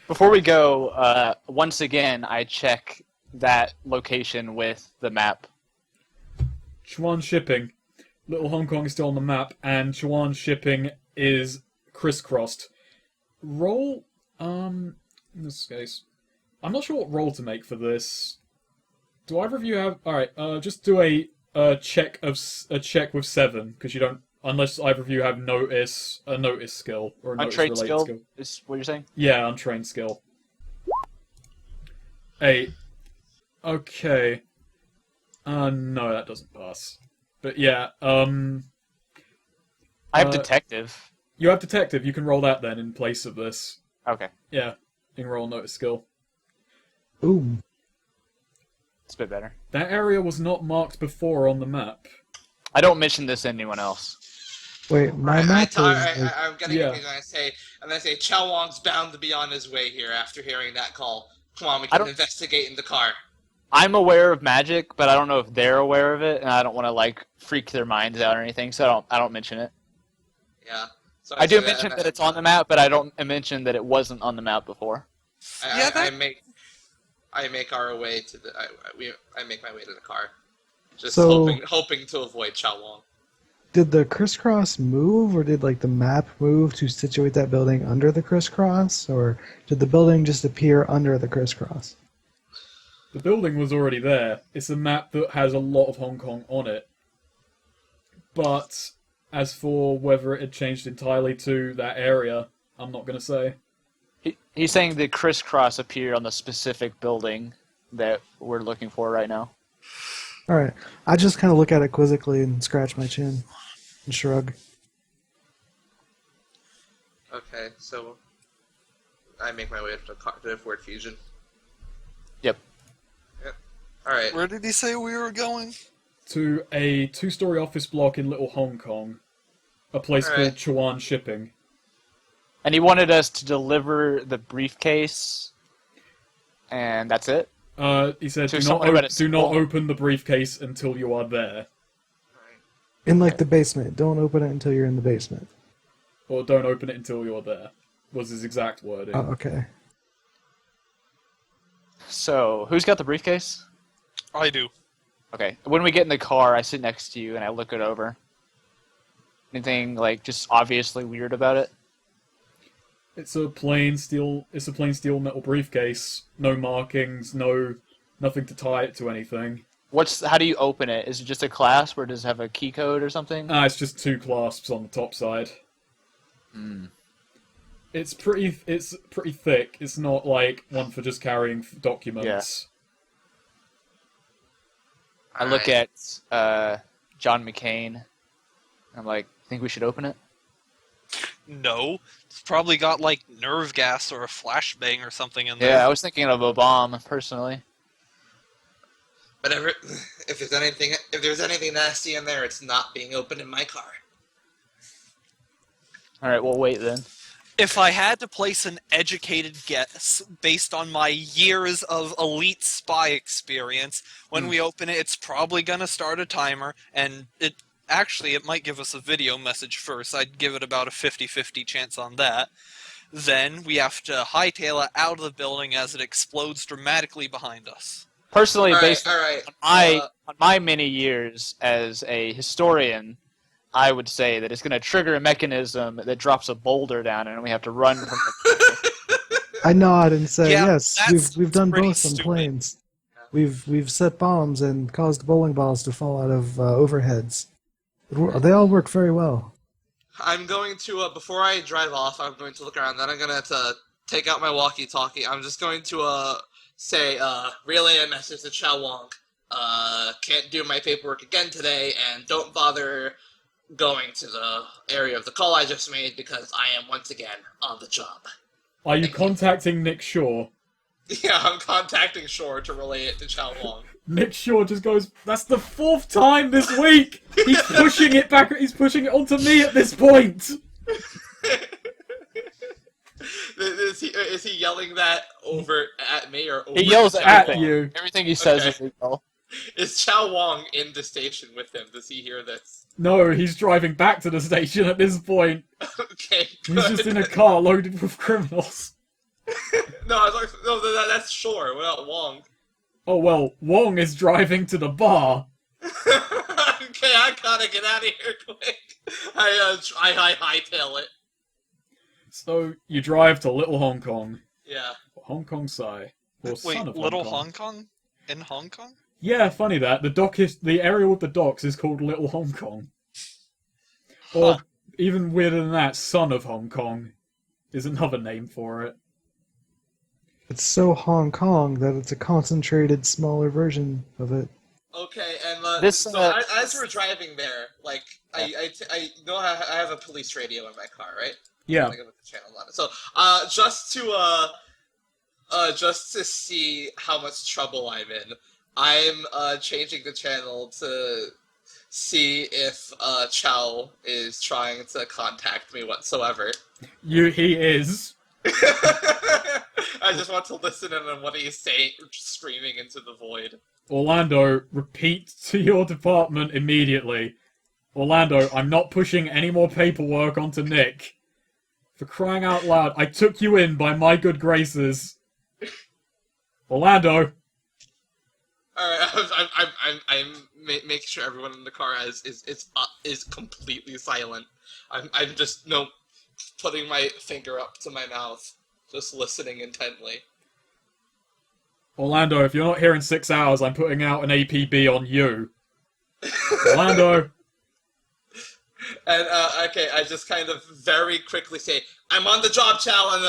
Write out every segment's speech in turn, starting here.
Before we go, once again, I check that location with the map. Chuan Shipping. Little Hong Kong is still on the map, and Chuan Shipping is crisscrossed. Roll, in this case, I'm not sure what roll to make for this. Do either of you have? All right, just do a check with 7 because you don't, unless either of you have a notice skill or a notice related skill. Is what you're saying? Yeah, untrained skill. 8. Okay. No, that doesn't pass. But yeah, I have detective. You have detective. You can roll that then in place of this. Okay. Yeah, you can roll notice skill. Ooh. It's a bit better. That area was not marked before on the map. I don't mention this to anyone else. Wait, my map is... I'm getting Yeah. it and I say Chow Wong's bound to be on his way here after hearing that call. Come on, we can investigate in the car. I'm aware of magic, but I don't know if they're aware of it, and I don't want to like freak their minds out or anything, so I don't mention it. Yeah. So I do mention that it's on the map, but I don't mention that it wasn't on the map before. I make our way to the. I make my way to the car, just hoping to avoid Chow Wong. Did the crisscross move, or did like the map move to situate that building under the crisscross, or did the building just appear under the crisscross? The building was already there. It's a map that has a lot of Hong Kong on it. But as for whether it had changed entirely to that area, I'm not going to say. He's saying the crisscross appeared on the specific building that we're looking for right now. Alright, I just kind of look at it quizzically and scratch my chin and shrug. Okay, so I make my way to the Ford Fusion. Yep. Alright. Where did he say we were going? To a 2-story office block in Little Hong Kong. A place called Chuan Shipping. And he wanted us to deliver the briefcase, and that's it? He said, So do not open the briefcase until you are there. In like the basement. Don't open it until you're in the basement. Or don't open it until you're there, was his exact wording. Oh, okay. So, who's got the briefcase? I do. Okay. When we get in the car, I sit next to you and I look it over. Anything, like, just obviously weird about it? It's a plain steel metal briefcase. No markings, nothing to tie it to anything. How do you open it? Is it just a clasp, or does it have a key code or something? It's just 2 clasps on the top side. It's pretty thick. It's not like one for just carrying documents. I look at John McCain. I'm like, think we should open it? No. It's probably got, like, nerve gas or a flashbang or something in there. Yeah, I was thinking of a bomb, personally. But if there's anything nasty in there, it's not being opened in my car. Alright, we'll wait then. If I had to place an educated guess based on my years of elite spy experience, when we open it, it's probably going to start a timer, and it might give us a video message first. I'd give it about a 50-50 chance on that. Then we have to hightail it out of the building as it explodes dramatically behind us. Personally, based on my many years as a historian, I would say that it's going to trigger a mechanism that drops a boulder down, and we have to run from the... I nod and say, Yeah, yes, we've done pretty both on stupid. planes. We've set bombs and caused bowling balls to fall out of overheads. They all work very well. I'm going to, before I drive off, I'm going to look around, then I'm going to take out my walkie-talkie. I'm just going to say, relay a message to Chow Wong. Can't do my paperwork again today, and don't bother going to the area of the call I just made because I am once again on the job. Are you contacting Nick Shaw? Yeah, I'm contacting Shore to relay it to Chow Wong. Nick Shaw just goes, that's the 4th time this week! He's pushing it back, he's pushing it onto me at this point! Is he yelling that over at me or over He yells at you. Everything he says is illegal. Is Chow Wong in the station with him? Does he hear this? No, he's driving back to the station at this point. Okay, good. He's just in a car loaded with criminals. No, I was like, no, that's Shore. What about Wong? Oh well, Wong is driving to the bar. Okay, I gotta get out of here quick. I hightail it. So you drive to Little Hong Kong. Yeah. Hong Kong Sai. Or Wait, son of Little Hong Hong Kong? In Hong Kong? Yeah, funny that. The area with the docks is called Little Hong Kong. Or, Huh. even weirder than that, Son of Hong Kong is another name for it. It's so Hong Kong that it's a concentrated, smaller version of it. Okay, and as we're driving there, like I know I have a police radio in my car, right? Yeah. Like with the channel on it. So just to see how much trouble I'm in, I'm changing the channel to see if Chow is trying to contact me whatsoever. He is. I just want to listen in on what he's saying, screaming into the void. Orlando, repeat to your department immediately. Orlando, I'm not pushing any more paperwork onto Nick. For crying out loud, I took you in by my good graces. Orlando. Alright, I'm making sure everyone in the car is completely silent. I'm just putting my finger up to my mouth, just listening intently. Orlando, if you're not here in 6 hours, I'm putting out an APB on you. Orlando. And okay, I just kind of very quickly say, "I'm on the job, Chow," and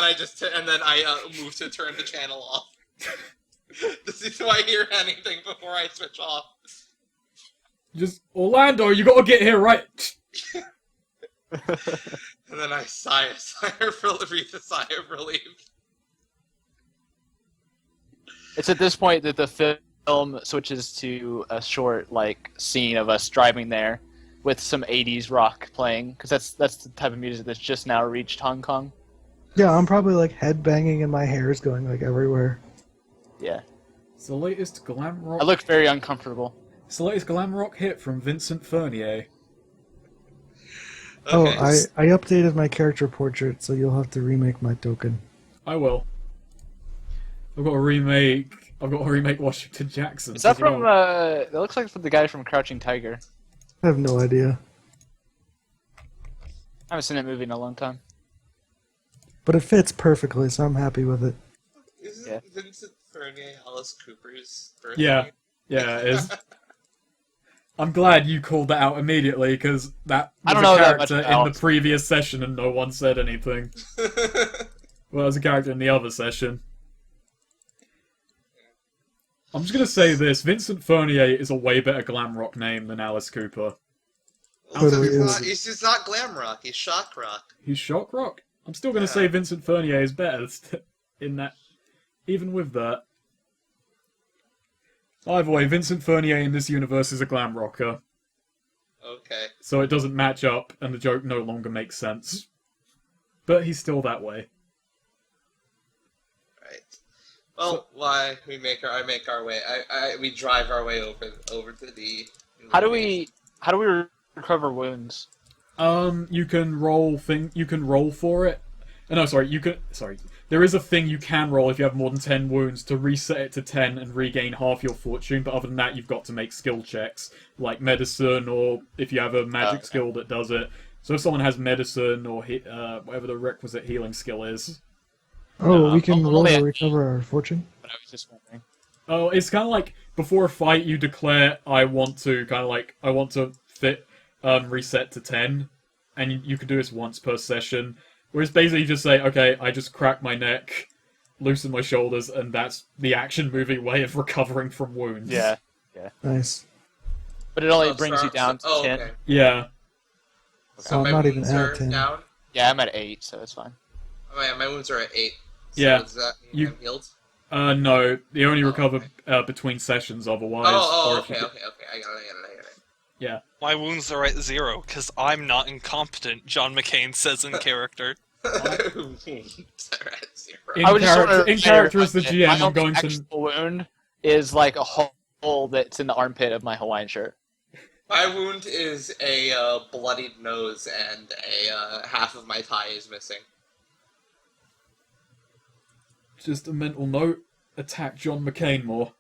then I move to turn the channel off. Do I hear anything before I switch off? Just, Orlando, you gotta get here right. And then I breathe a sigh of relief. It's at this point that the film switches to a short, like, scene of us driving there with some 80s rock playing, because that's the type of music that's just now reached Hong Kong. Yeah, I'm probably like headbanging and my hair's going like everywhere. Yeah. It's the latest glam rock. I look very uncomfortable. It's the latest glam rock hit from Vincent Fernier. Oh, Okay. I updated my character portrait, so you'll have to remake my token. I will. I've got to remake Washington Jackson. Is that from, that looks like from the guy from Crouching Tiger. I have no idea. I haven't seen that movie in a long time. But it fits perfectly, so I'm happy with it. Isn't Vincent Fernier Alice Cooper's birthday? Yeah, it is. I'm glad you called that out immediately, because that I was don't a know that much character about in the previous session and no one said anything. Well, it was a character in the other session. I'm just gonna say this, Vincent Fernier is a way better glam rock name than Alice Cooper. Totally is. He's just not glam rock, he's shock rock. He's shock rock? I'm still gonna Yeah. say Vincent Fernier is better in that, even with that. Either way, Vincent Fernier in this universe is a glam rocker, Okay. so it doesn't match up and the joke no longer makes sense. But he's still that way. Right. Well, I make our way. We drive our way over to the. How do we recover wounds? You can roll for it. No, sorry, there is a thing you can roll if you have more than 10 wounds to reset it to 10 and regain half your fortune, but other than that you've got to make skill checks, like medicine, or if you have a magic skill that does it. So if someone has medicine, or whatever the requisite healing skill is. Oh, we can roll only to a- recover our fortune? But I was just wondering. Oh, it's kind of like, before a fight you declare, I want to reset to 10, and you can do this once per session. Whereas basically you just say, okay, I just crack my neck, loosen my shoulders, and that's the action movie way of recovering from wounds. Yeah. Nice. But it only brings you down to 10. Okay. Yeah. So I'm my not even wounds at are 10. down. Yeah, I'm at 8, so it's fine. Oh, yeah, my wounds are at 8. So Yeah. Does that mean You- I'm healed? No, they only recover okay. between sessions otherwise. Oh, or if okay, you okay. I got it. Yeah. My wounds are at 0, because I'm not incompetent, John McCain says in character. Wounds are at 0. In I would just character- wanna in say, character as the like, GM, my I'm only going to- actual wound is like a hole that's in the armpit of my Hawaiian shirt. My wound is a bloodied nose and a half of my thigh is missing. Just a mental note: attack John McCain more.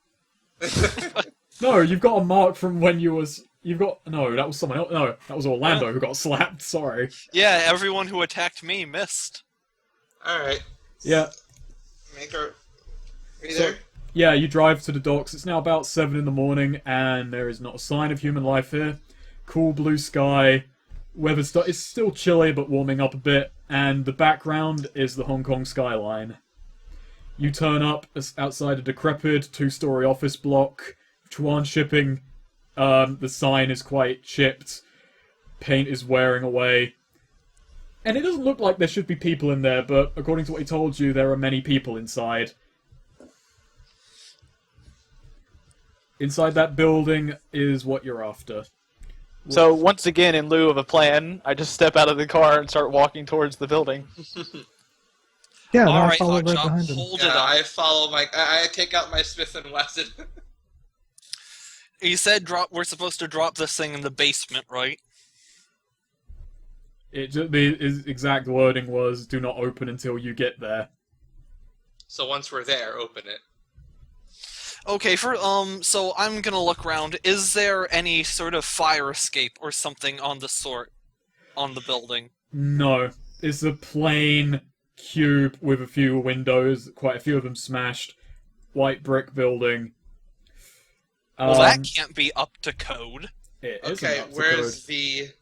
No, you've got a mark from when you was. You've got no. That was someone else. No, that was Orlando who got slapped. Sorry. Yeah, everyone who attacked me missed. Alright. Yeah. Maker. Are you So- there? Yeah, you drive to the docks. It's now about 7 in the morning, and there is not a sign of human life here. Cool blue sky. It's still chilly, but warming up a bit. And the background is the Hong Kong skyline. You turn up outside a decrepit 2-story office block. Chuan Shipping. The sign is quite chipped. Paint is wearing away. And it doesn't look like there should be people in there, but according to what he told you, there are many people inside. Inside that building is what you're after. So once again, in lieu of a plan, I just step out of the car and start walking towards the building. Yeah, and All I'll right, follow right Hotshot, behind him. hold Yeah, it up. I follow my. I take out my Smith and Wesson. You said we're supposed to drop this thing in the basement, right? His exact wording was, "Do not open until you get there." So once we're there, open it. Okay, so I'm gonna look around. Is there any sort of fire escape or something on the sort on the building? No, it's a plain cube with a few windows, quite a few of them smashed. White brick building. Well, that can't be up to code. It isn't Okay, up to where's code.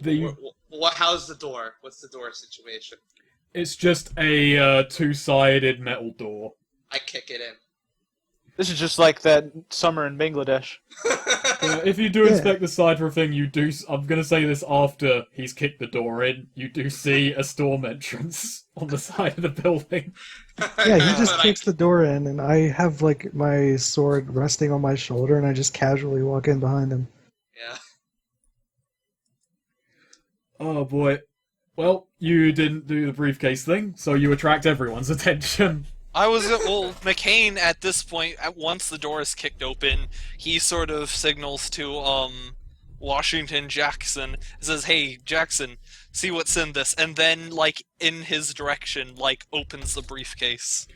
the? What? How's the door? What's the door situation? It's just a two-sided metal door. I kick it in. This is just like that summer in Bangladesh. If you do Yeah. inspect the side for a thing, you do. I'm gonna say this after he's kicked the door in. You do see a storm entrance on the side of the building. Yeah, he just But kicks the door in, and I have like my sword resting on my shoulder, and I just casually walk in behind him. Yeah. Oh boy. Well, you didn't do the briefcase thing, so you attract everyone's attention. McCain at this point, once the door is kicked open, he sort of signals to Washington Jackson, says, "Hey Jackson, see what's in this," and then like in his direction, like opens the briefcase.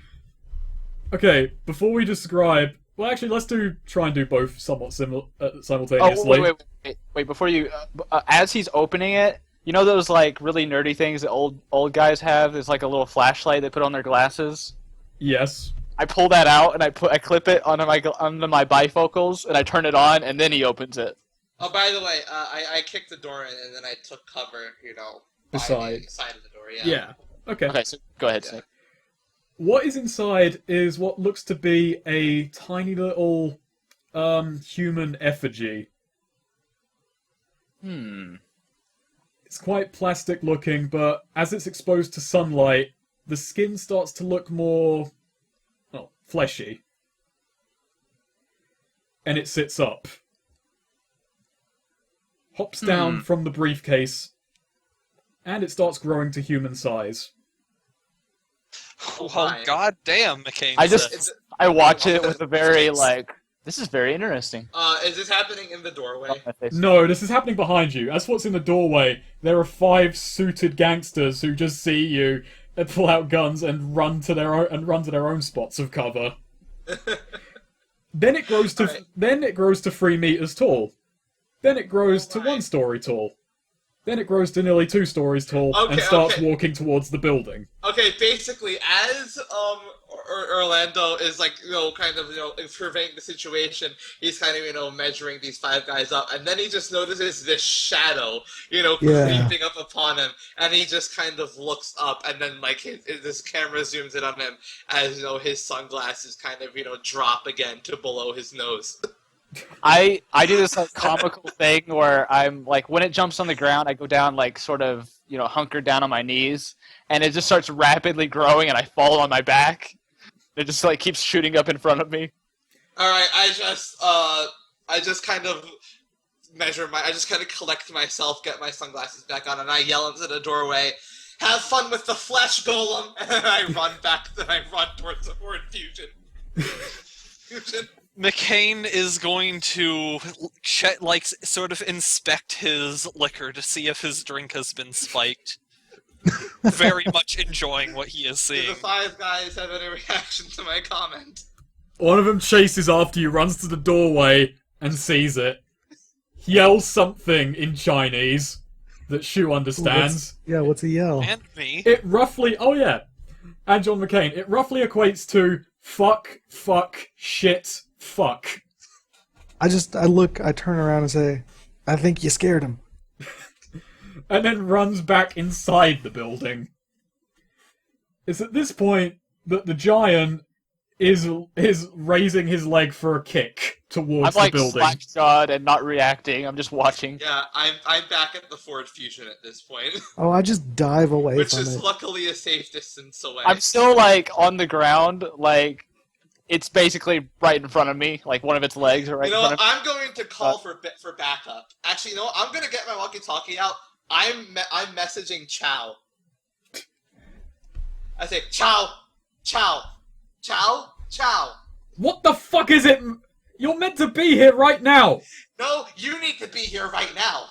Okay, before we describe, well, actually, let's try and do both somewhat Oh, simultaneously. wait! Before you, as he's opening it, you know those like really nerdy things that old guys have? There's like a little flashlight they put on their glasses. Yes. I pull that out and I clip it onto my bifocals and I turn it on and then he opens it. Oh, by the way, I kicked the door in and then I took cover, by Beside. the side of the door. Yeah. Yeah. Okay. Okay, so go ahead, Yeah. Snake. What is inside is what looks to be a tiny little human effigy. It's quite plastic looking, but as it's exposed to sunlight, the skin starts to look more, well, fleshy. And it sits up. Hops down from the briefcase, and it starts growing to human size. Oh, Oh my. god damn, McCain I just- says. I watch it with a very like, this is very interesting. Is this happening in the doorway? on my face. No, this is happening behind you. That's what's in the doorway. There are 5 suited gangsters who just see you and pull out guns and run to their own spots of cover. Then it grows to Alright. 3 meters tall. Then it grows to Alright. 1 story tall. Then it grows to nearly 2 stories tall and Okay, starts okay. walking towards the building. Okay, basically, as Orlando is like kind of surveying the situation, he's kind of measuring these 5 guys up, and then he just notices this shadow Yeah. creeping up upon him, and he just kind of looks up, and then like this camera zooms in on him as his sunglasses kind of drop again to below his nose. I do this like comical thing where I'm like when it jumps on the ground I go down like sort of hunkered down on my knees and it just starts rapidly growing and I fall on my back. It just like keeps shooting up in front of me. All right, I just kind of I just kind of collect myself, get my sunglasses back on, and I yell into the doorway, "Have fun with the flesh golem!" And I run back. Then I run towards the horde fusion. McCain is going to sort of inspect his liquor to see if his drink has been spiked. very much enjoying what he is Do seeing. the five guys have any reaction to my comment? One of them chases after you, runs to the doorway, and sees it. Yells something in Chinese that Shu understands. What's a yell? And me. It roughly... Oh, yeah. And John McCain. It roughly equates to fuck, shit, fuck. I turn around and say, I think you scared him. And then runs back inside the building. It's at this point that the giant is raising his leg for a kick towards I'm like the building. slack-jawed and not reacting. I'm just watching. Yeah, I'm back at the Ford Fusion at this point, Oh, I just dive away which from is it. luckily a safe distance away. I'm still like on the ground, like it's basically right in front of me. Like one of its legs are right You know in what? front of me. I'm going to call for backup. Actually, you know what? I'm going to get my walkie-talkie out. I'm messaging Chow. I say, Chow, Chow, Chow, Chow. What the fuck is it? You're meant to be here right now! No, you need to be here right now.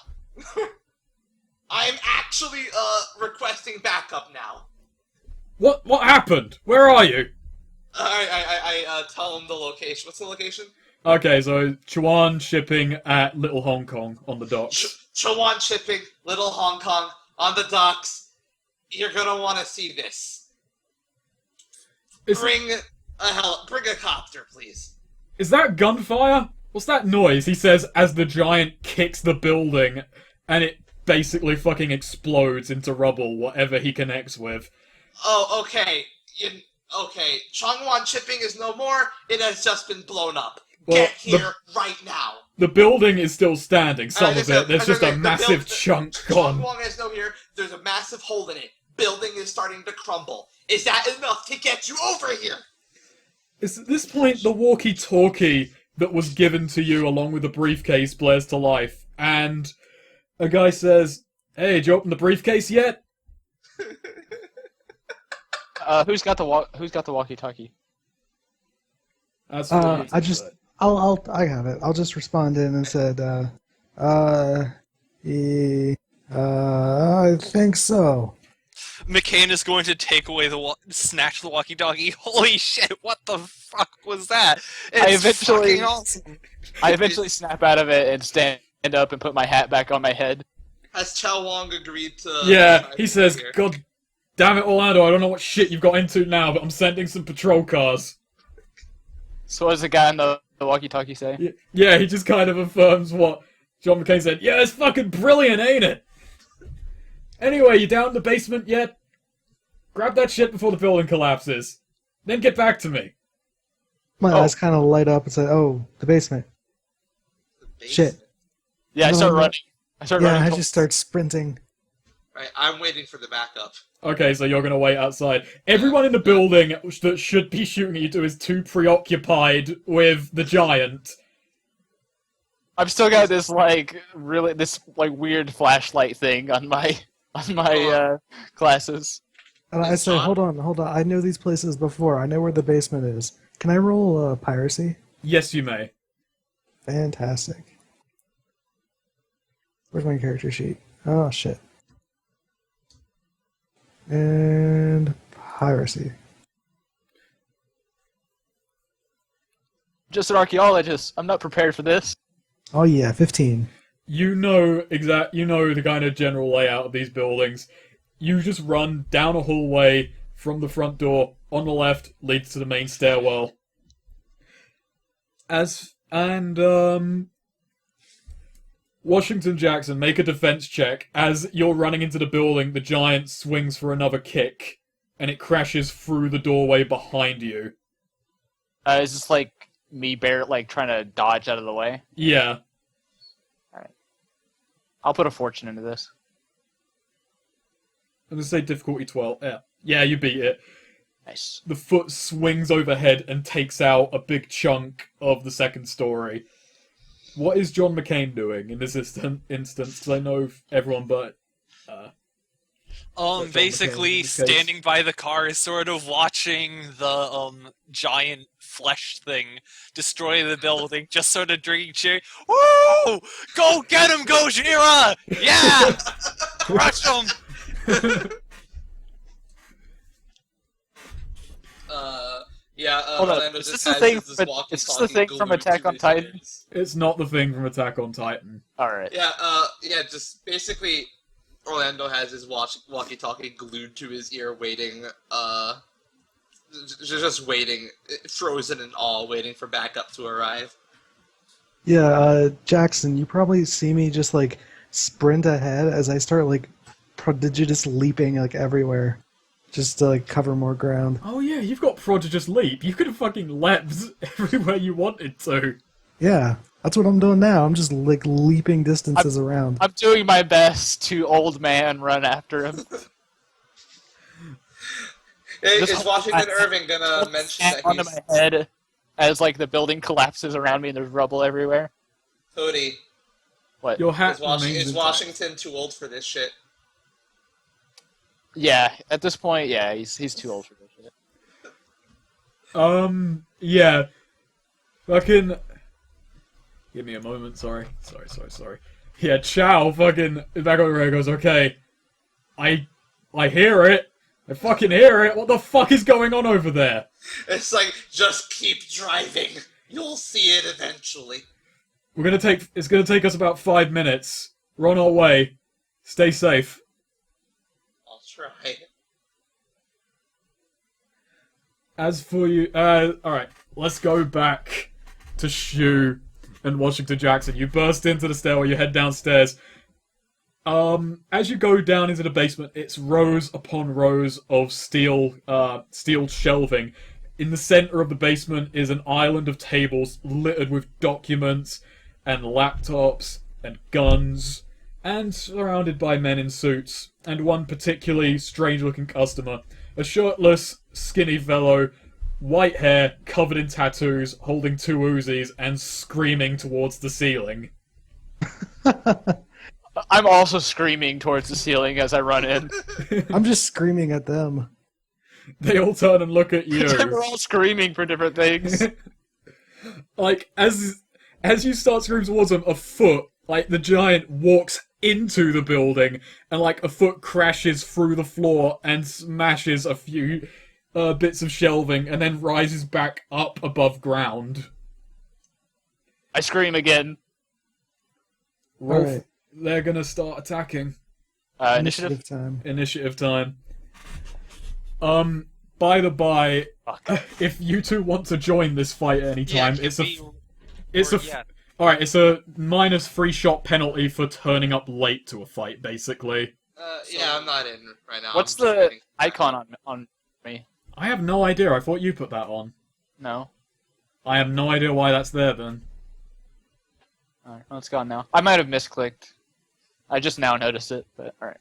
I'm actually requesting backup now. What happened? Where are you? I tell him the location. What's the location? Okay, so Chuan shipping at Little Hong Kong on the docks. Chowan shipping, Little Hong Kong, on the docks. You're gonna want to see this. Bring a copter, please. Is that gunfire? What's that noise? He says as the giant kicks the building and it basically fucking explodes into rubble, whatever he connects with. Oh, okay. Okay, Chongwan shipping is no more. It has just been blown up. Well, Get here right now. The building is still standing, some of it. There's just a massive chunk gone. Chongwan is no here. There's a massive hole in it. Building is starting to crumble. Is that enough to get you over here? It's at this point the walkie-talkie that was given to you along with the briefcase blares to life, and a guy says, "Hey, did you open the briefcase yet?" Who's got the walkie-talkie? That's what I have it. I'll just respond in and said, I think so. McCain is going to take away snatch the walkie-talkie. Holy shit! What the fuck was that? It's fucking awesome. I eventually snap out of it and stand up and put my hat back on my head. Has Chao Wong agreed to... Yeah, he says, "God damn it, Orlando, I don't know what shit you've got into now, but I'm sending some patrol cars." So what does the guy on the walkie-talkie say? Yeah, he just kind of affirms what John McCain said. "Yeah, it's fucking brilliant, ain't it? Anyway, you down in the basement yet? Grab that shit before the building collapses. Then get back to me." My eyes kind of light up and say, "Oh, the basement." Shit. Yeah, I start running. I just start sprinting. Right, I'm waiting for the backup. Okay, so you're gonna wait outside. Everyone in the building that should be shooting at you is too preoccupied with the giant. I've still got this weird flashlight thing on my glasses. And I say, hold on. I know these places before. I know where the basement is. Can I roll piracy? Yes, you may. Fantastic. Where's my character sheet? Oh, shit. And piracy. Just an archaeologist. I'm not prepared for this. Oh yeah, 15. You know the kind of general layout of these buildings. You just run down a hallway from the front door. On the left leads to the main stairwell. Washington Jackson, make a defense check. As you're running into the building, the giant swings for another kick, and it crashes through the doorway behind you. Is this like me trying to dodge out of the way? Yeah. Alright. I'll put a fortune into this. I'm gonna say difficulty 12. Yeah, you beat it. Nice. The foot swings overhead and takes out a big chunk of the second story. What is John McCain doing in this instance? Because I know everyone but... basically standing by the car is sort of watching the giant flesh thing destroy the building, just sort of drinking cherry. Woo! Go get him, Gojira! Yeah! Crush him! Hold on, Orlando is just this the has thing this from- walkie-talkie is this the thing from glued Attack to on his Titan? ears. It's not the thing from Attack on Titan. Alright. Yeah, just basically, Orlando has his walkie-talkie glued to his ear, waiting, just waiting, frozen in awe, waiting for backup to arrive. Yeah, Jackson, you probably see me just like sprint ahead as I start like prodigious leaping like everywhere, just to like cover more ground. Oh yeah, you've got Prodigious Leap. You could have fucking leapt everywhere you wanted to. Yeah, that's what I'm doing now. I'm just like leaping distances around. I'm doing my best to old man run after him. Is Washington Irving gonna mention that onto he's... my head as like the building collapses around me and there's rubble everywhere. Cody, What? Your hat is remains intact. Washington too old for this shit? Yeah, at this point, yeah, he's too old for this shit. Yeah. Fucking... Give me a moment, sorry. Sorry. Yeah, Chow fucking... Back over there goes, okay. I hear it. I fucking hear it. What the fuck is going on over there? It's like, just keep driving. You'll see it eventually. It's gonna take us about 5 minutes. We're on our way. Stay safe. I'll try. As for you, alright, let's go back to Shu and Washington Jackson. You burst into the stairwell, you head downstairs. As you go down into the basement, it's rows upon rows of steel shelving. In the center of the basement is an island of tables littered with documents and laptops and guns, and surrounded by men in suits, and one particularly strange-looking customer. A shirtless, skinny fellow, white hair, covered in tattoos, holding 2 Uzis, and screaming towards the ceiling. I'm also screaming towards the ceiling as I run in. I'm just screaming at them. They all turn and look at you. We're all screaming for different things. Like, as you start screaming towards them, a foot, like, the giant walks into the building, and, like, a foot crashes through the floor and smashes a few bits of shelving, and then rises back up above ground. I scream again. Rolf, Alright. they're gonna start attacking. Initiative? time. Initiative time. By the by, Fuck. if you two want to join this fight at any time, it's a -3 shot penalty for turning up late to a fight, basically. Yeah, I'm not in right now. What's I'm just the waiting. icon on me? I have no idea. I thought you put that on. No. I have no idea why that's there then. Alright, well, it's gone now. I might have misclicked. I just now noticed it, but alright.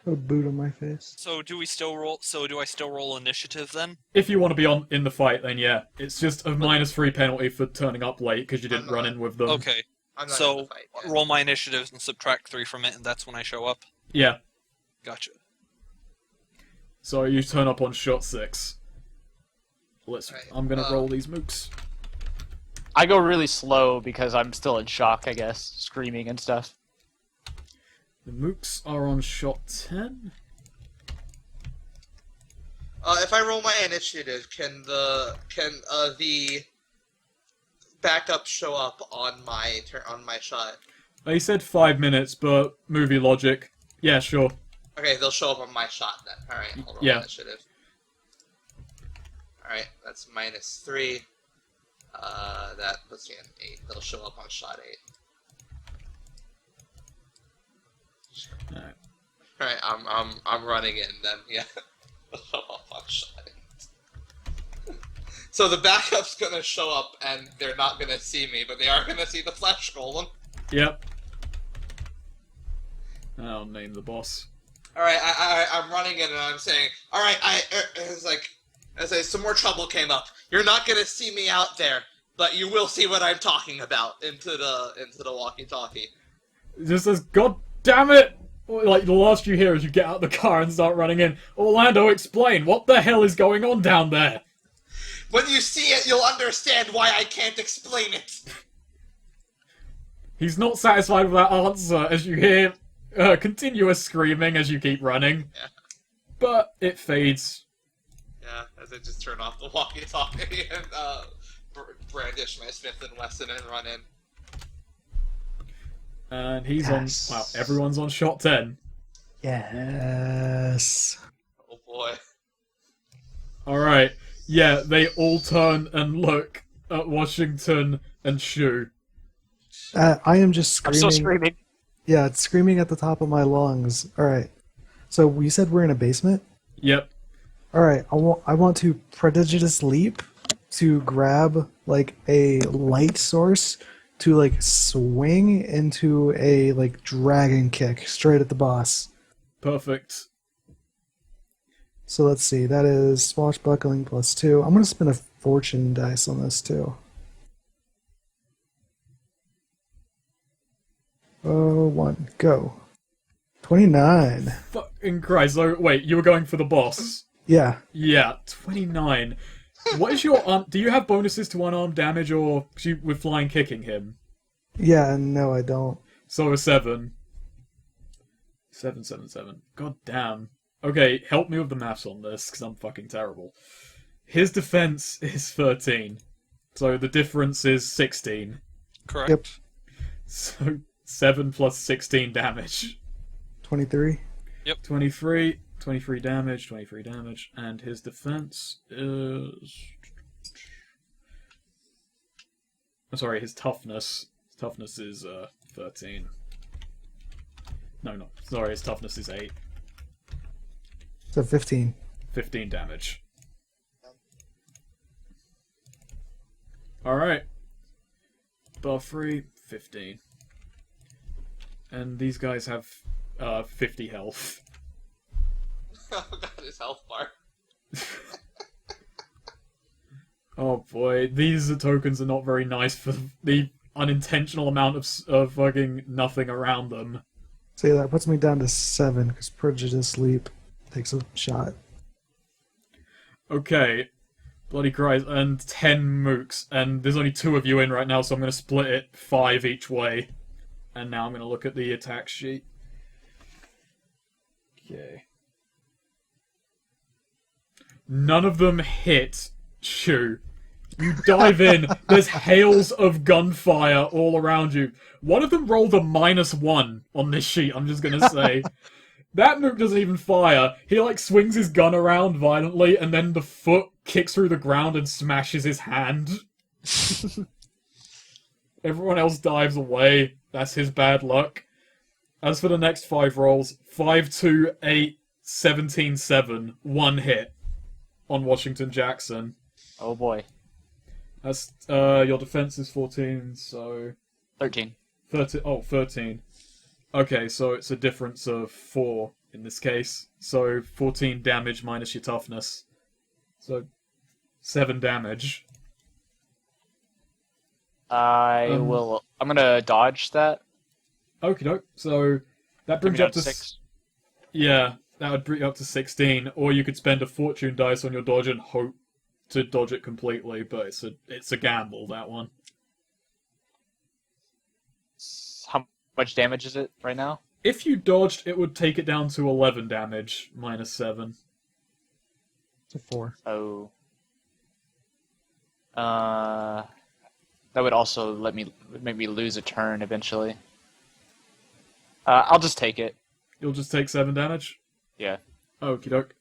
Put a boot on my face. So do I still roll initiative then? If you want to be in the fight, then yeah. It's just a -3 penalty for turning up late because you didn't run in with them. Okay. I'm not in So the fight yet. roll my initiatives and subtract 3 from it, and that's when I show up. Yeah. Gotcha. So you turn up on shot 6. Right, I'm gonna roll these mooks. I go really slow because I'm still in shock, I guess, screaming and stuff. The mooks are on shot 10. If I roll my initiative, can the backup show up on my shot? He said 5 minutes, but movie logic. Yeah, sure. Okay, they'll show up on my shot then. All right, I'll roll Yeah. initiative. All right, that's -3. That puts me in 8. They'll show up on shot 8. Alright. All right, I'm running in then. Yeah, they'll show up on shot 8. So the backup's gonna show up, and they're not gonna see me, but they are gonna see the flesh golem. Yep. I'll name the boss. All right, I'm running in, and I'm saying, all right, it's like, as some more trouble came up. You're not gonna see me out there, but you will see what I'm talking about into the walkie-talkie. It just says, God damn it! Like, the last you hear is you get out the car and start running in. Orlando, explain! What the hell is going on down there? When you see it, you'll understand why I can't explain it. He's not satisfied with that answer as you hear continuous screaming as you keep running. Yeah. But it fades. Yeah, As I just turn off the walkie-talkie and brandish my Smith & Wesson and run in. And he's Yes. on... Wow, everyone's on shot 10. Yes. Oh boy. Alright. Yeah, they all turn and look at Washington and Shu. I am just I'm screaming. still screaming. Yeah, it's screaming at the top of my lungs. All right. So we said we're in a basement. Yep. All right. I want to prodigious leap to grab like a light source to like swing into a like dragon kick straight at the boss. Perfect. So let's see. That is swashbuckling +2. I'm gonna spin a fortune dice on this too. Oh, one, go. 29. Fucking Christ. So, wait, you were going for the boss? Yeah. Yeah, 29. What is your... do you have bonuses to unarmed damage or with flying kicking him? Yeah, no, I don't. So a 7. 7, 7, 7. God damn. Okay, help me with the maths on this, because I'm fucking terrible. His defense is 13. So the difference is 16. Correct. Yep. So 7 plus 16 damage. 23. 23. 23 damage, 23 damage. And his defense is... I'm sorry, his toughness. His toughness is 13. No, sorry, his toughness is 8. So 15. 15 damage. Alright. Bar free, 15. And these guys have 50 health. Oh god, his health bar. Oh boy, these tokens are not very nice for the unintentional amount of fucking nothing around them. So yeah, that puts me down to 7, because Prodigious Sleep takes a shot. Okay. Bloody Christ, and 10 mooks, and there's only 2 of you in right now, so I'm going to split it 5 each way. And now I'm going to look at the attack sheet. Okay. None of them hit Shu. You dive in, there's hails of gunfire all around you. One of them rolled a -1 on this sheet, I'm just gonna say. That mook doesn't even fire. He, like, swings his gun around violently, and then the foot kicks through the ground and smashes his hand. Everyone else dives away. That's his bad luck. As for the next 5 rolls, 5, 2, 8, 17, 7. 1 hit on Washington Jackson. Oh boy. That's, your defense is 14, so... 13. 13. Oh, 13. Okay, so it's a difference of 4 in this case. So 14 damage minus your toughness. So 7 damage. I'm gonna dodge that. Okie doke. So that brings you up to 6. Yeah, that would bring you up to 16. Or you could spend a fortune dice on your dodge and hope to dodge it completely, but it's a gamble, that one. How much damage is it right now? If you dodged, it would take it down to 11 damage, minus 7. To 4. Oh. That would also make me lose a turn eventually. I'll just take it. You'll just take 7 damage? Yeah. Okie doke.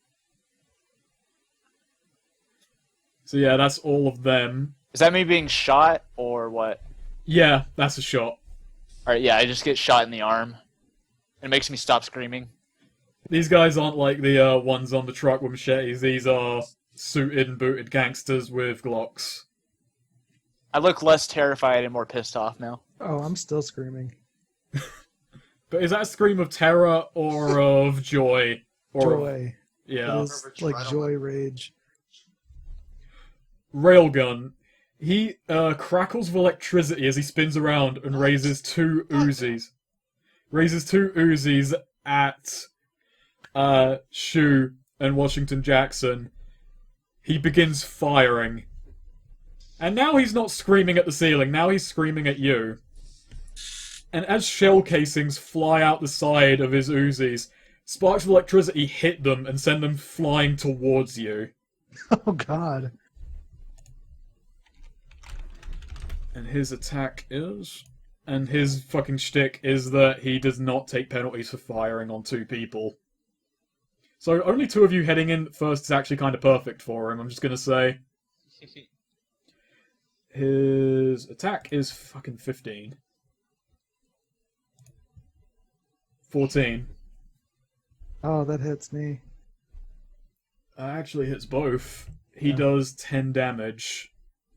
So yeah, that's all of them. Is that me being shot or what? Yeah, that's a shot. Alright, yeah, I just get shot in the arm. It makes me stop screaming. These guys aren't like the ones on the truck with machetes. These are suited and booted gangsters with Glocks. I look less terrified and more pissed off now. Oh, I'm still screaming. But is that a scream of terror or of joy? Or Joy. Yeah. It is like joy rage. Railgun. He crackles with electricity as he spins around and raises 2 Uzis. Raises 2 Uzis at Shu and Washington Jackson. He begins firing. And now he's not screaming at the ceiling, now he's screaming at you. And as shell casings fly out the side of his Uzis, sparks of electricity hit them and send them flying towards you. Oh God. And his attack is... And his fucking shtick is that he does not take penalties for firing on 2 people. So only 2 of you heading in first is actually kind of perfect for him, I'm just gonna say. His attack is fucking 15. 14. Oh, that hits me. Actually hits both. He does 10 damage.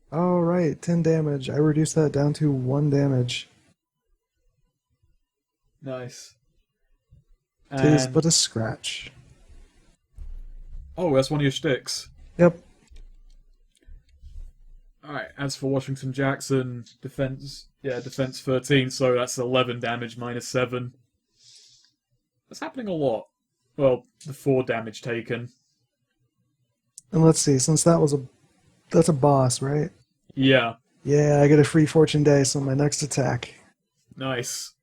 Oh, right, 10 damage. I reduced that down to 1 damage. Nice. Tis And... but a scratch. Oh, that's one of your shticks. Yep. Alright, as for Washington Jackson, defense 13, so that's 11 damage minus 7. That's happening a lot. Well, the 4 damage taken. And let's see, since that's a boss, right? Yeah, Yeah, I get a free fortune dice on my next attack. nice.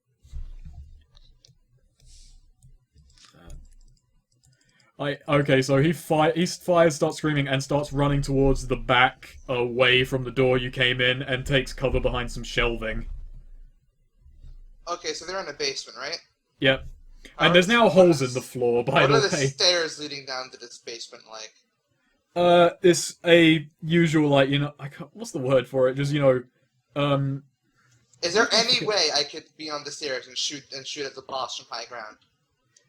Okay, so he fires, starts screaming, and starts running towards the back, away from the door you came in, and takes cover behind some shelving. Okay, so they're in a basement, right? Yep. And there's now holes in the floor, by What the are the way. stairs leading down to this basement like? It's a usual, like, what's the word for it? Just, Is there any way I could be on the stairs and shoot at the boss from high ground?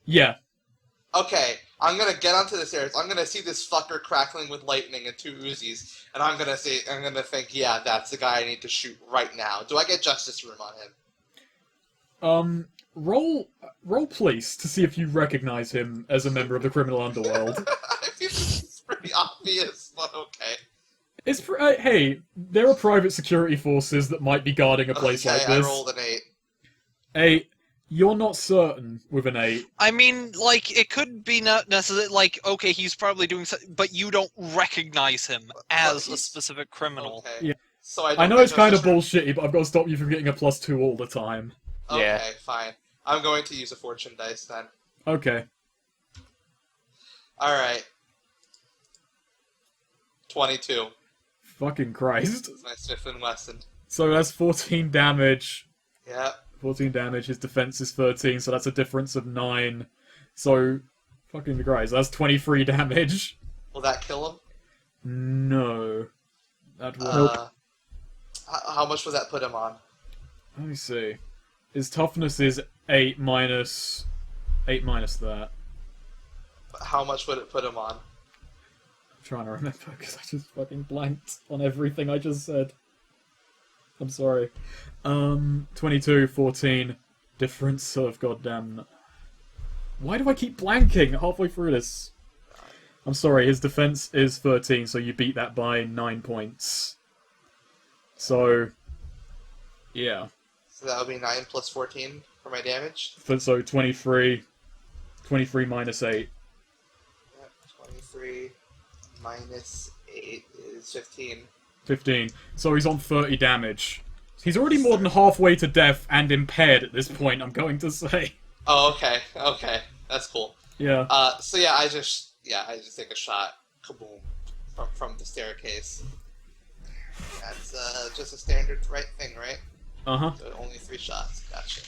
yeah. Okay, I'm gonna get onto the stairs. I'm gonna see this fucker crackling with lightning and 2 Uzis, and I'm gonna think, yeah, that's the guy I need to shoot right now. Do I get justice room on him? Roll police to see if you recognize him as a member of the criminal underworld. I mean, this is pretty obvious, but okay. Hey, there are private security forces that might be guarding a place like this. I rolled an 8. 8. You're not certain with an 8. I mean, like, it could be not necessarily, like, okay, he's probably doing something, but you don't recognize him as a specific criminal. Okay. Yeah. So I know it's kind of bullshitty, but I've got to stop you from getting a +2 all the time. Okay, Yeah. fine. I'm going to use a fortune dice then. Okay. Alright. 22. Fucking Christ. That's my Smith & Wesson. So that's 14 damage. Yeah. 14 damage, his defense is 13, so that's a difference of 9. So, fucking Christ, that's 23 damage. Will that kill him? No. That won't. How much would that put him on? Let me see. His toughness is 8 minus that. How much would it put him on? I'm trying to remember, because I just fucking blanked on everything I just said. I'm sorry. 22, 14. Difference of goddamn... Why do I keep blanking halfway through this? I'm sorry, his defense is 13, so you beat that by 9 points. So... yeah. So that would be 9 plus 14 for my damage? So 23... 23 minus 8. Yeah, 23 minus 8 is 15. 15. So he's on 30 damage. He's already more than halfway to death and impaired at this point, I'm going to say. Oh, okay. Okay. That's cool. Yeah. So yeah, I just take a shot. Kaboom. From the staircase. That's just a standard right thing, right? Uh-huh. So only 3 shots. Gotcha.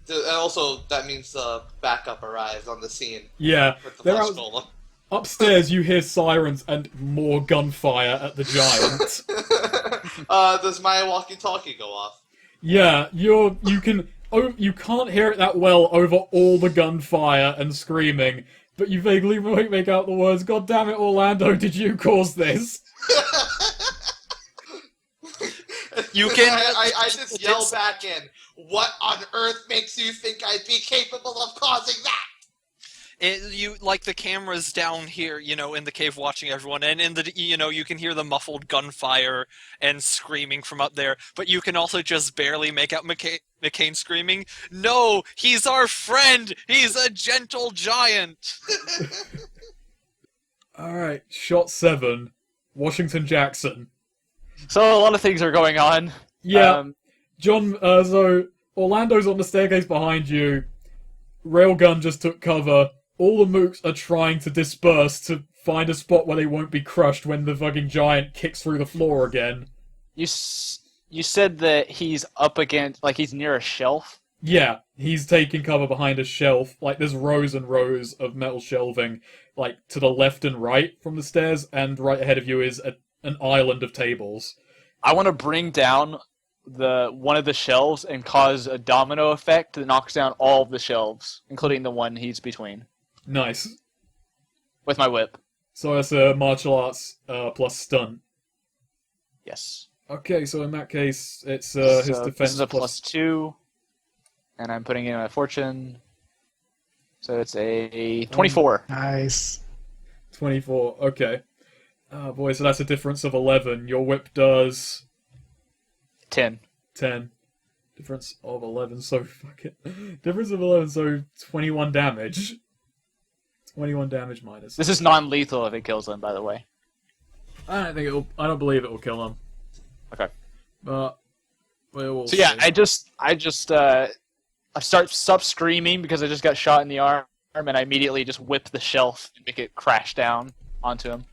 And also, that means backup arrives on the scene. Yeah. With the They're flesh out- golem. Upstairs, you hear sirens and more gunfire at the giant. Does my walkie-talkie go off? Yeah, you can't hear it that well over all the gunfire and screaming, but you vaguely make out the words, "God damn it, Orlando, did you cause this?" You can... I just yell back in, "What on earth makes you think I'd be capable of causing that?" The camera's down here, in the cave watching everyone, and you can hear the muffled gunfire and screaming from up there, but you can also just barely make out McCain screaming, "No, he's our friend! He's a gentle giant!" Alright, shot 7. Washington Jackson. So a lot of things are going on. Yeah, John, so Orlando's on the staircase behind you. Railgun just took cover. All the mooks are trying to disperse to find a spot where they won't be crushed when the fucking giant kicks through the floor again. You said that he's up against, like he's near a shelf. Yeah, he's taking cover behind a shelf. Like, there's rows and rows of metal shelving, like, to the left and right from the stairs, and right ahead of you is an island of tables. I want to bring down one of the shelves and cause a domino effect that knocks down all of the shelves, including the one he's between. Nice. With my whip. So that's a martial arts plus stunt. Yes. Okay, so in that case, it's his defense this is a plus 2, and I'm putting in my fortune. So it's a 24. Nice. 24, okay. Oh boy, so that's a difference of 11. Your whip does... 10. 10. Difference of 11, so fuck it. Difference of 11, so 21 damage. 21 damage minus. This is non-lethal if it kills him, by the way. I don't believe it will kill him. Okay. But we'll So yeah, see. I stop screaming because I just got shot in the arm, and I immediately just whip the shelf and make it crash down onto him.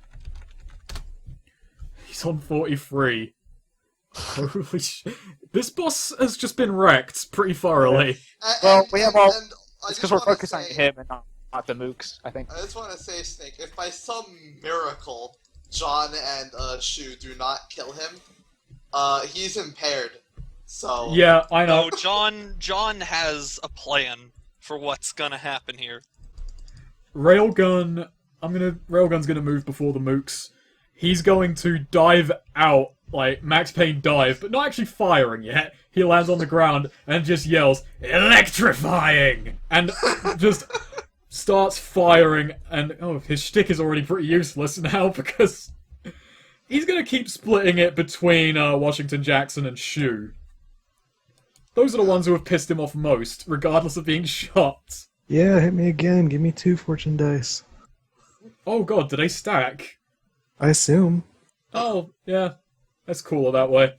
He's on 43. Holy shit. This boss has just been wrecked pretty thoroughly. Well, we have all... and I It's just because we're wanna focusing on say- him and not the mooks, I think. I just want to say, Snake, if by some miracle John and Shu do not kill him, he's impaired. So Yeah, I know. No, John has a plan for what's gonna happen here. Railgun's gonna move before the mooks. He's going to dive out, like Max Payne dive, but not actually firing yet. He lands on the ground and just yells, "Electrifying!" And just starts firing, and his shtick is already pretty useless now because he's gonna keep splitting it between Washington Jackson and Shu. Those are the ones who have pissed him off most, regardless of being shot. Yeah, hit me again. Give me 2 fortune dice. Oh god, do they stack? I assume. Oh, yeah. That's cooler that way.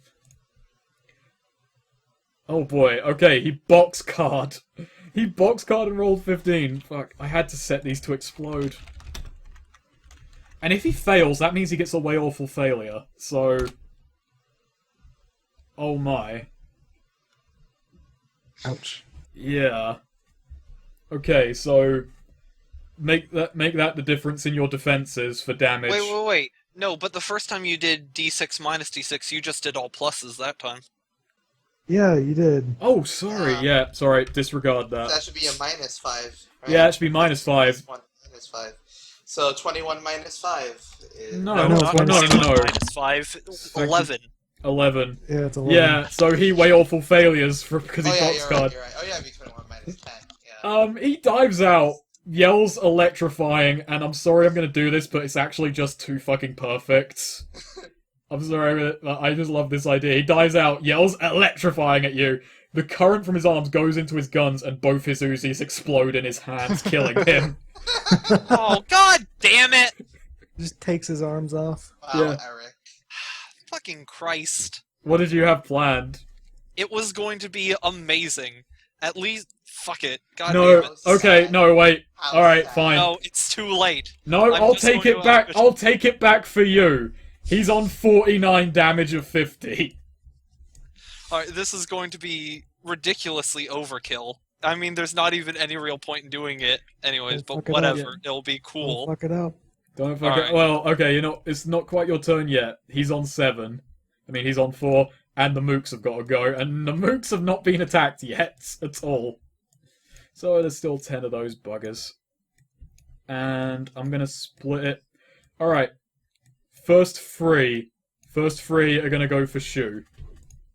Oh boy, okay, he box card. He box card and rolled 15. Fuck, I had to set these to explode. And if he fails, that means he gets a way awful failure. So... Oh my. Ouch. Yeah. Okay, so... Make that the difference in your defenses for damage. Wait. No, but the first time you did D6 minus D6, you just did all pluses that time. Yeah, you did. Oh, sorry, yeah, sorry, disregard that. that should be a -5. Right? Yeah, it should be -5. -5. So 21 minus 5 is... No, no, no, it's no, minus no. Minus 5, 11. 11. Yeah, it's 11. Yeah, so he way awful failures because he Oh yeah, box you're card. right, you're right. Oh yeah, it'd be 21 minus 10. Yeah. He dives out, yells electrifying, and I'm sorry I'm gonna do this, but it's actually just too fucking perfect. I'm sorry, but I just love this idea. He dives out, yells electrifying at you. The current from his arms goes into his guns, and both his Uzis explode in his hands, killing him. Oh, god damn it! Just takes his arms off. Wow, Yeah. Eric. Fucking Christ. What did you have planned? It was going to be amazing. At least, fuck it. God No, damn it. okay, no, wait. How Alright, sad. fine. No, it's too late. No, I'm I'll just take going it to back. ambush- I'll take it back for you. He's on 49 damage of 50. Alright, this is going to be ridiculously overkill. I mean, there's not even any real point in doing it anyways, Don't fuck but it up. whatever. It'll be Don't cool. fuck it up. Don't fuck it. Alright. Well, okay, it's not quite your turn yet. He's on 7. I mean, he's on 4, and the mooks have got to go, and the mooks have not been attacked yet at all. So there's still 10 of those buggers. And I'm gonna split it. Alright. First three are gonna go for Shu.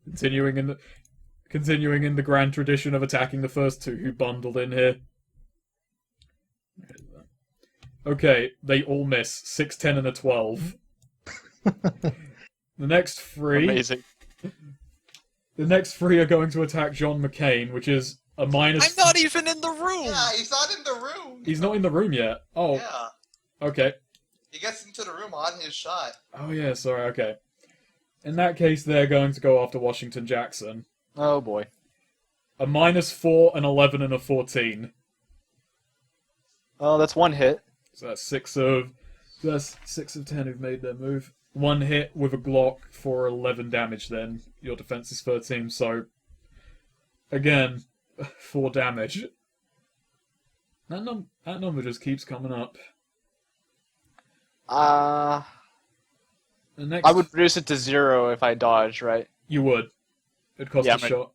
Continuing in the grand tradition of attacking the first 2 who bundled in here. Okay, they all miss. 6, 10, and a 12. The next 3... Amazing. The next 3 are going to attack John McCain, which is a minus... I'm not even in the room! Yeah, he's not in the room. He's not in the room yet. Oh, Yeah. okay. He gets into the room on his shot. Oh yeah, sorry, okay. In that case, they're going to go after Washington Jackson. Oh boy. A -4, an 11, and a 14. Oh, that's one hit. So that's 6 of That's 6 of 10 who've made their move. One hit with a Glock for 11 damage then. Your defense is 13, so... Again, 4 damage. That number just keeps coming up. The next... I would reduce it to 0 if I dodge, right? You would. It'd cost a shot.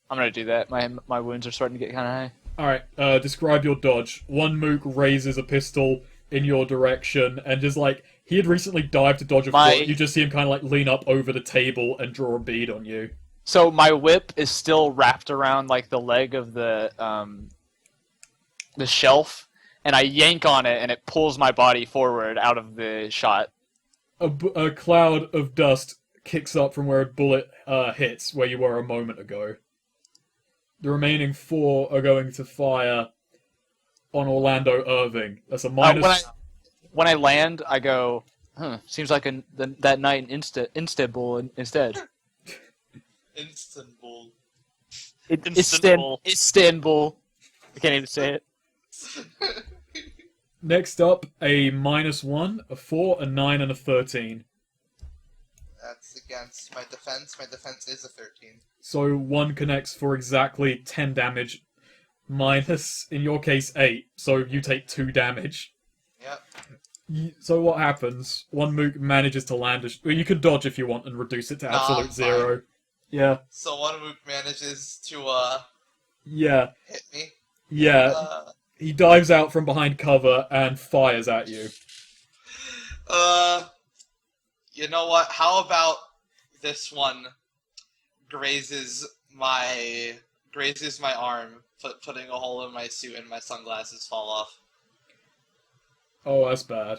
I'm gonna do that. My wounds are starting to get kind of high. Alright, describe your dodge. One mook raises a pistol in your direction, and just like, he had recently dived to dodge a foot, you just see him kind of like lean up over the table and draw a bead on you. So my whip is still wrapped around like the leg of the shelf, and I yank on it, and it pulls my body forward out of the shot. A cloud of dust kicks up from where a bullet hits, where you were a moment ago. The remaining 4 are going to fire on Orlando Irving. That's a minus... When I land, I go, seems like that night in Istanbul instead. Istanbul. Istanbul. I can't even say it. Next up, a -1, a 4, a 9, and a 13. That's against my defense. My defense is a 13. So 1 connects for exactly 10 damage, minus, in your case, 8. So you take 2 damage. Yep. So what happens? One mook manages to land a... Well, you can dodge if you want and reduce it to absolute 0. Fine. Yeah. So one mook manages to, Yeah. hit me. Yeah. He dives out from behind cover and fires at you. You know what? How about this one grazes my arm, putting a hole in my suit, and my sunglasses fall off. Oh, that's bad.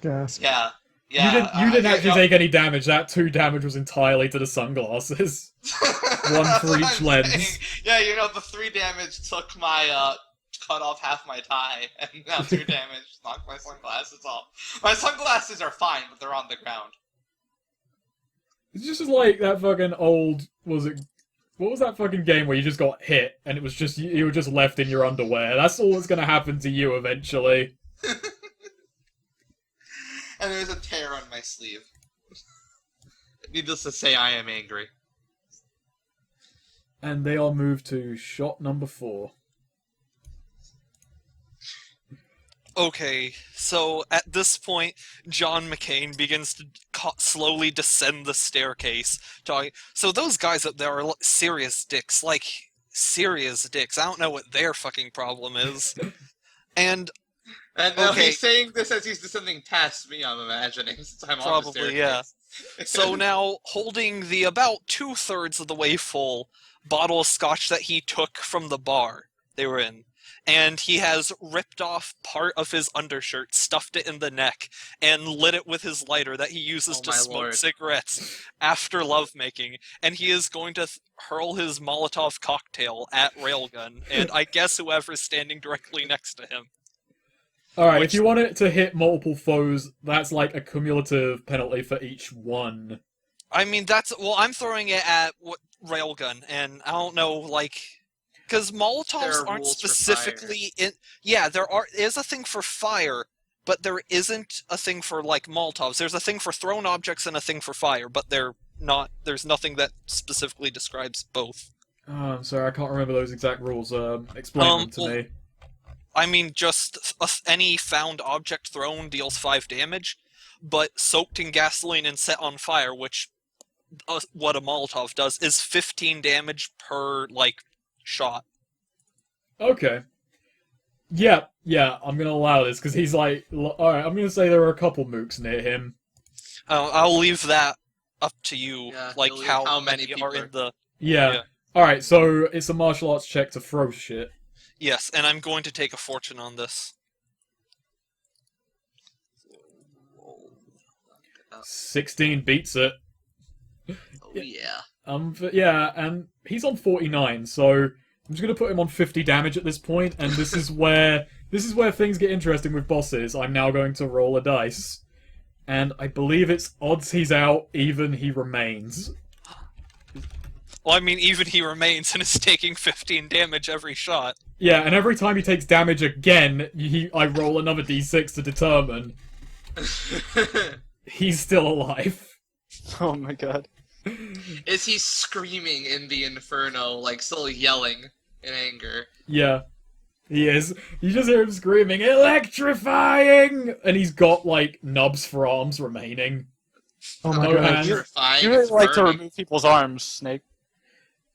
Gasp. Yeah. You didn't actually take any damage. That 2 damage was entirely to the sunglasses. 1 for each lens. Saying. Yeah, the 3 damage took my cut off half my tie, and now 2 damage knocked my sunglasses off. My sunglasses are fine, but they're on the ground. It's just like that fucking old... What was that fucking game where you just got hit, and it was just... You were just left in your underwear? That's all that's gonna happen to you eventually. And there's a tear on my sleeve. Needless to say, I am angry. And they are moved to shot number 4. Okay, so at this point, John McCain begins to slowly descend the staircase. So those guys up there are serious dicks. Like, serious dicks. I don't know what their fucking problem is. And He's saying this as he's descending past me, I'm imagining, since I'm on the staircase. Yeah. So now, holding the about 2/3 of the way full bottle of scotch that he took from the bar they were in, and he has ripped off part of his undershirt, stuffed it in the neck, and lit it with his lighter that he uses to smoke cigarettes after lovemaking, and he is going to hurl his Molotov cocktail at Railgun, and I guess whoever's standing directly next to him. Alright, if you want it to hit multiple foes, that's like a cumulative penalty for each one. I mean, I'm throwing it at Railgun, and I don't know, like... Because Molotovs aren't specifically in... Yeah, there is a thing for fire, but there isn't a thing for, like, Molotovs. There's a thing for thrown objects and a thing for fire, but there's nothing that specifically describes both. Oh, I'm sorry, I can't remember those exact rules. Explain them to me. I mean, just any found object thrown deals 5 damage, but soaked in gasoline and set on fire, which what a Molotov does, is 15 damage per, like, shot. Okay. Yeah, I'm gonna allow this, because he's like... Alright, I'm gonna say there are a couple mooks near him. I'll leave that up to you, like how many are in the... Yeah. Alright, so it's a martial arts check to throw shit. Yes, and I'm going to take a fortune on this. 16 beats it. Oh, yeah. Yeah, and he's on 49, so I'm just gonna put him on 50 damage at this point, and this is where things get interesting with bosses. I'm now going to roll a dice, and I believe it's odds he's out, even he remains. Well, I mean, even he remains and is taking 15 damage every shot. Yeah, and every time he takes damage again, I roll another d6 to determine. He's still alive. Oh my god. Is he screaming in the inferno, like still yelling in anger? Yeah, he is. You just hear him screaming, electrifying! And he's got, like, nubs for arms remaining. Oh my No god. hands. Electrifying. You really it's like to burning. remove people's arms, Snake.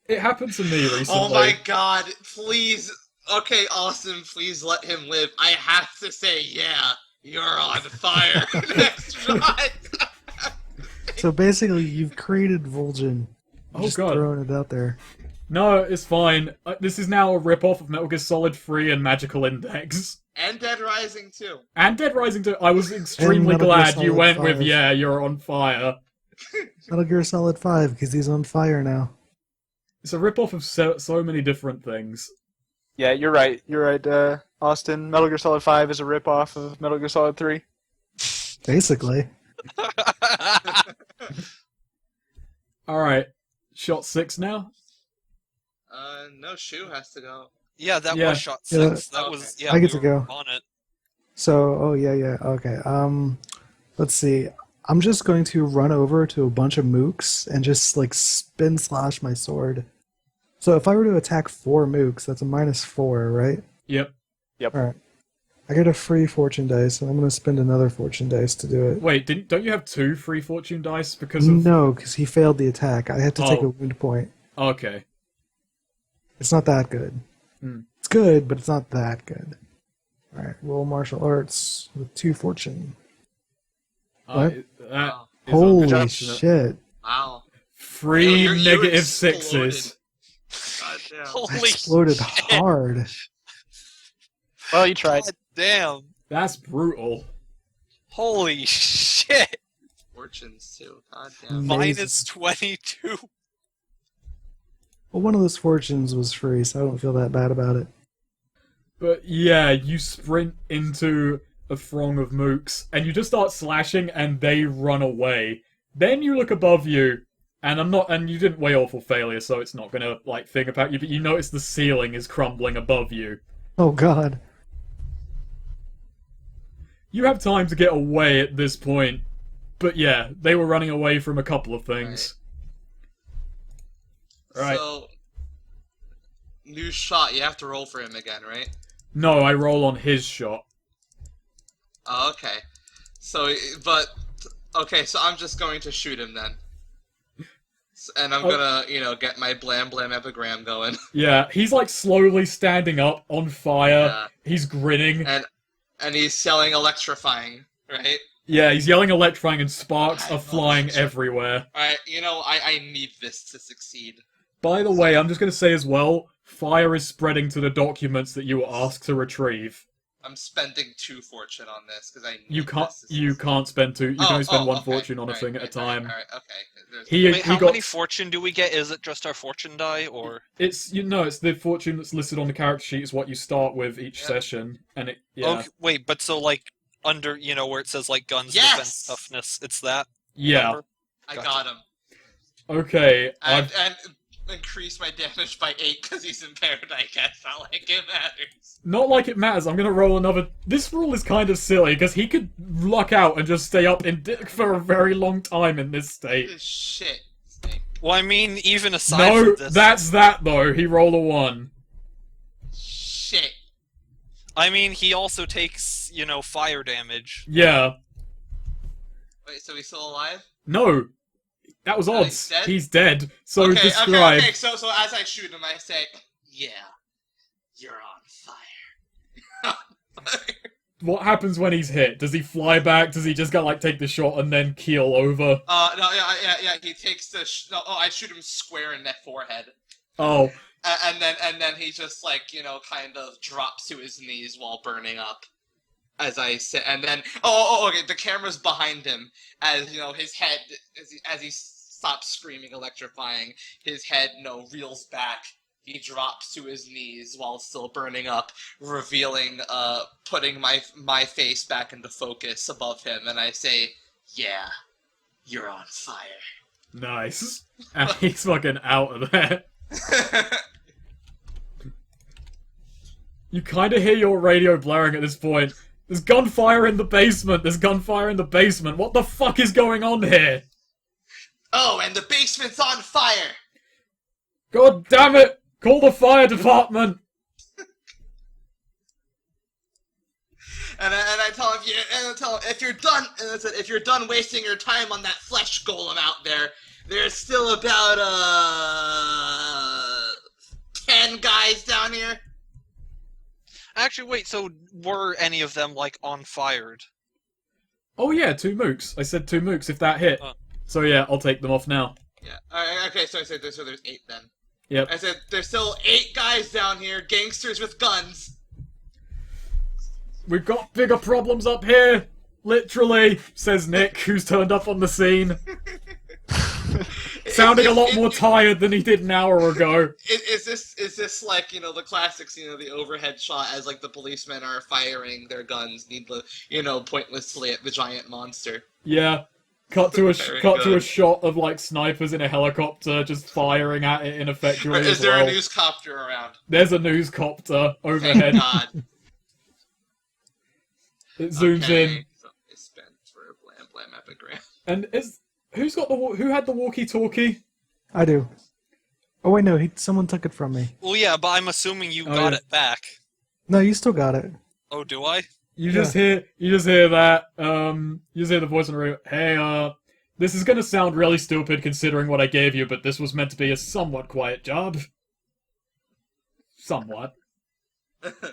It happened to me recently. Oh my god, please. Okay, Austin, please let him live. I have to say, yeah, you're on fire. Next shot. So basically, you've created Vol'jin. Oh Just god. throwing it out there. No, it's fine. This is now a rip-off of Metal Gear Solid 3 and Magical Index. And Dead Rising too. And Dead Rising 2. I was extremely Metal Gear glad you Solid went 5. with, yeah, you're on fire. Metal Gear Solid 5, because he's on fire now. It's a rip-off of so many different things. Yeah, you're right. You're right, Austin. Metal Gear Solid 5 is a rip-off of Metal Gear Solid 3. Basically. Alright, shot 6 now? No, Shu has to go. Yeah, that Yeah. was shot Yeah. 6. That was Okay. yeah. I get we to were go. on it. So, oh yeah, okay. Let's see. I'm just going to run over to a bunch of mooks and just like spin slash my sword. So if I were to attack 4 mooks, that's a -4, right? Yep. Alright. I get a free fortune dice, and I'm going to spend another fortune dice to do it. Wait, don't you have 2 free fortune dice because of... No, because he failed the attack. I had to take Oh. a wound point. Okay. It's not that good. Hmm. It's good, but it's not that good. Alright, roll martial arts with 2 fortune. What? That Wow. is Holy unfortunate. shit. Wow. 3 You negative exploded. 6s. God damn. I Holy exploded shit. hard. Well, you tried. God damn. That's brutal. Holy shit. Fortunes too. God damn. Amazing. Minus 22. Well, one of those fortunes was free, so I don't feel that bad about it. But yeah, you sprint into a throng of mooks, and you just start slashing, and they run away. Then you look above you, and you didn't weigh awful failure, so it's not gonna, like, think about you, but you notice the ceiling is crumbling above you. Oh god. You have time to get away at this point, but yeah, they were running away from a couple of things. Right. So, new shot. You have to roll for him again, right? No, I roll on his shot. Oh, okay. So, but okay. So I'm just going to shoot him then, and I'm Oh. gonna, get my blam blam epigram going. Yeah, he's like slowly standing up, on fire, Yeah. he's grinning. And he's yelling electrifying, right? Yeah, he's yelling electrifying and sparks I are love flying electrifying. everywhere. Alright, I need this to succeed. By the way, I'm just gonna say as well, fire is spreading to the documents that you were asked to retrieve. I'm spending 2 fortune on this because I need You can't this to you succeed. can't spend 2, you can only spend 1 okay. fortune on a Alright, thing at a time. Alright, okay. There's- Wait, how got many fortune do we get? Is it just our fortune die, or...? it's it's the fortune that's listed on the character sheet is what you start with each Yeah. session, and it Okay, wait, but so, like, under, where it says, like, guns, Yes! defense, toughness, it's that yeah. number? I Gotcha. got him. Okay, And increase my damage by 8 because he's impaired, I guess. Not like it matters. not like it matters. I'm gonna roll another. This rule is kind of silly because he could luck out and just stay up for a very long time in this state. This shit. Snake. Well, I mean, even aside No, from this... that's that though. He rolled a 1. Shit. I mean, he also takes, fire damage. Yeah. Wait, so he's still alive? No. That was He's odds. dead? He's dead. So okay, describe. okay. So as I shoot him, I say, "Yeah, you're on fire." What happens when he's hit? Does he fly back? Does he just go take the shot and then keel over? No, yeah. He takes the. I shoot him square in the forehead, Oh, and then he just kind of drops to his knees while burning up. As I say, and then okay, the camera's behind him as his head as he stops screaming, electrifying. His head reels back. He drops to his knees while still burning up, revealing, putting my face back into focus above him, and I say, "Yeah, you're on fire." nice. And he's fucking out of there. You kind of hear your radio blaring at this point. There's gunfire in the basement. There's gunfire in the basement. What the fuck is going on here? Oh, and the basement's on fire! God damn it! Call the fire department! And I tell him, if you're done, and I said, if you're done wasting your time on that flesh golem out there, there's still about 10 guys down here. Actually, wait. So were any of them like on fired? Oh yeah, 2 mooks. I said 2 mooks if that hit. So yeah, I'll take them off now. Yeah. Okay. So I said so there's 8 then. Yep. I said there's still 8 guys down here, gangsters with guns. We've got bigger problems up here! Literally, says Nick, who's turned up on the scene. Sounding a lot more tired than he did an hour ago. Is this like, the classics, the overhead shot as like the policemen are firing their guns pointlessly at the giant monster? Yeah. Cut to a good. shot of like snipers in a helicopter just firing at it ineffectually. Or is as there well. a newscopter around? There's a newscopter overhead. Thank God. It zooms in. So it's spent for a blam epigram. And who had the walkie-talkie? I do. Oh wait, no, someone took it from me. Well, yeah, but I'm assuming you got it back. No, you still got it. Oh, do I? You just hear that. You just hear the voice on the radio. Hey, this is gonna sound really stupid considering what I gave you, but this was meant to be a somewhat quiet job. Somewhat.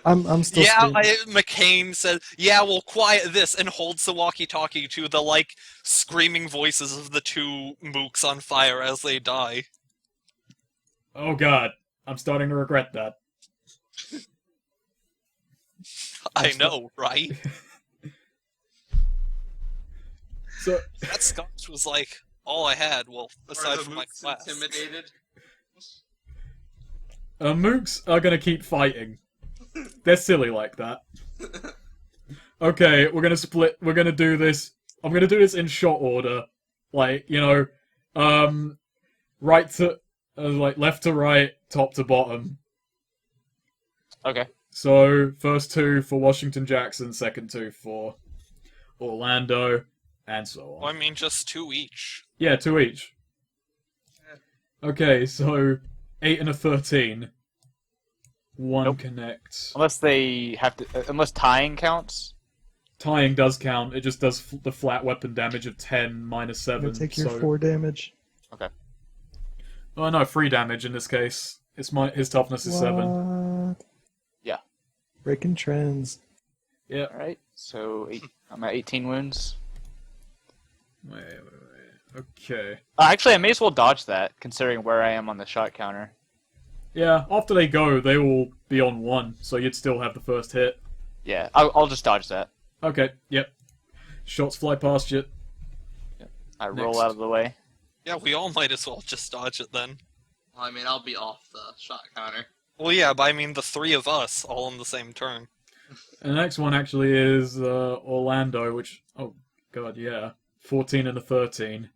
I'm still. Yeah, McCain says, "Yeah, we'll quiet this," and holds the walkie-talkie to the like screaming voices of the 2 mooks on fire as they die. Oh God, I'm starting to regret that. I know, right? So that scotch was like all I had. Well, aside from my class. Intimidated? mooks are gonna keep fighting. They're silly like that. Okay, we're gonna split. We're gonna do this. I'm gonna do this in shot order. Like, right to, left to right, top to bottom. Okay. So, first 2 for Washington Jackson, second 2 for Orlando, and so on. Well, I mean, just 2 each. Yeah, 2 each. Okay, so 8 and a 13. 1 Nope. connects. Unless tying counts. Tying does count. It just does the flat weapon damage of 10 minus 7. Take your 4 damage. Okay. Oh no, 3 damage in this case. His toughness is 7. What? Yeah. Breaking trends. Yeah. Alright, so I'm at 18 wounds. Wait. Okay. Actually, I may as well dodge that, considering where I am on the shot counter. Yeah, after they go, they will be on 1, so you'd still have the first hit. Yeah, I'll just dodge that. Okay, yep. Shots fly past you. I roll Next. out of the way. Yeah, we all might as well just dodge it then. Well, I mean, I'll be off the shot counter. Well, yeah, but I mean the 3 of us all on the same turn. And the next one actually is Orlando, which... Oh, God, yeah. 14 and a 13.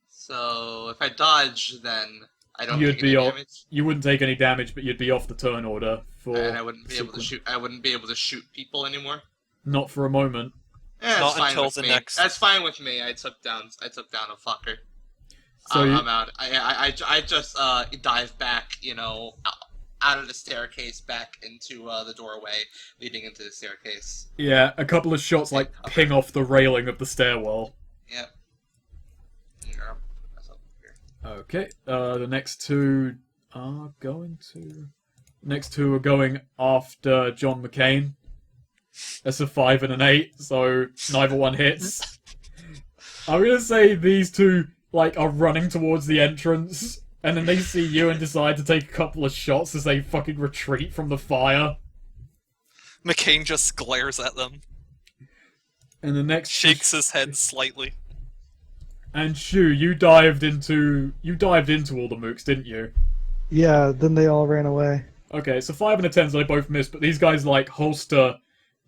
So, if I dodge, then I don't You'd take any be damage. You wouldn't take any damage, but you'd be off the turn order for... And I wouldn't be able to shoot. I wouldn't be able to shoot people anymore. Not for a moment. That's Not fine until with the me. next- That's fine with me. I took down a fucker. So I'm out. I just dive back, out of the staircase back into the doorway leading into the staircase. Yeah, a couple of shots like ping off the railing of the stairwell. Yep. Yeah, that's up here. Okay, the next 2 are going to... Next 2 are going after John McCain. That's a 5 and an 8, so neither one hits. I'm gonna say these 2, are running towards the entrance, and then they see you and decide to take a couple of shots as they fucking retreat from the fire. McCain just glares at them, And the next... shakes his head slightly. And Shu, you dived into all the mooks, didn't you? Yeah, then they all ran away. Okay, so 5 and a 10, so they both missed, but these guys, holster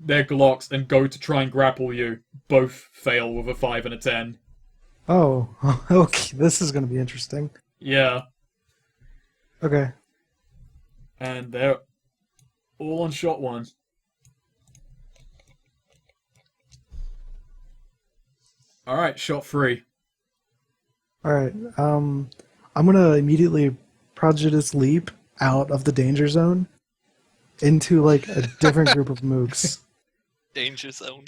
their Glocks and go to try and grapple you. Both fail with a 5 and a 10. Oh, okay, this is gonna be interesting. Yeah. Okay. And they're all on shot 1. Alright, shot 3. Alright, I'm gonna immediately Prodigious Leap out of the danger zone into, like, a different group of mooks, Danger zone.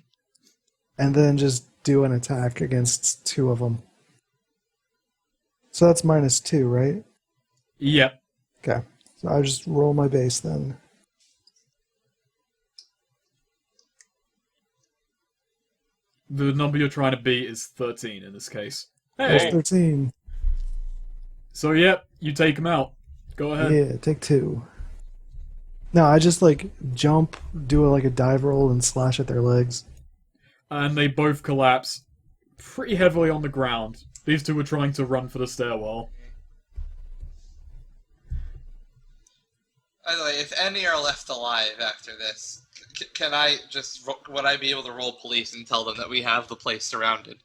and then just do an attack against 2 of them. So that's -2, right? Yep. Okay. So I'll just roll my base then. The number you're trying to beat is 13 in this case. That's Hey! 13. So, yep, you take him out. Go ahead. Yeah, take 2. No, I just, like, jump, do like a dive roll, and slash at their legs. And they both collapse pretty heavily on the ground. These two were trying to run for the stairwell. By the way, if any are left alive after this, would I be able to roll police and tell them that we have the place surrounded?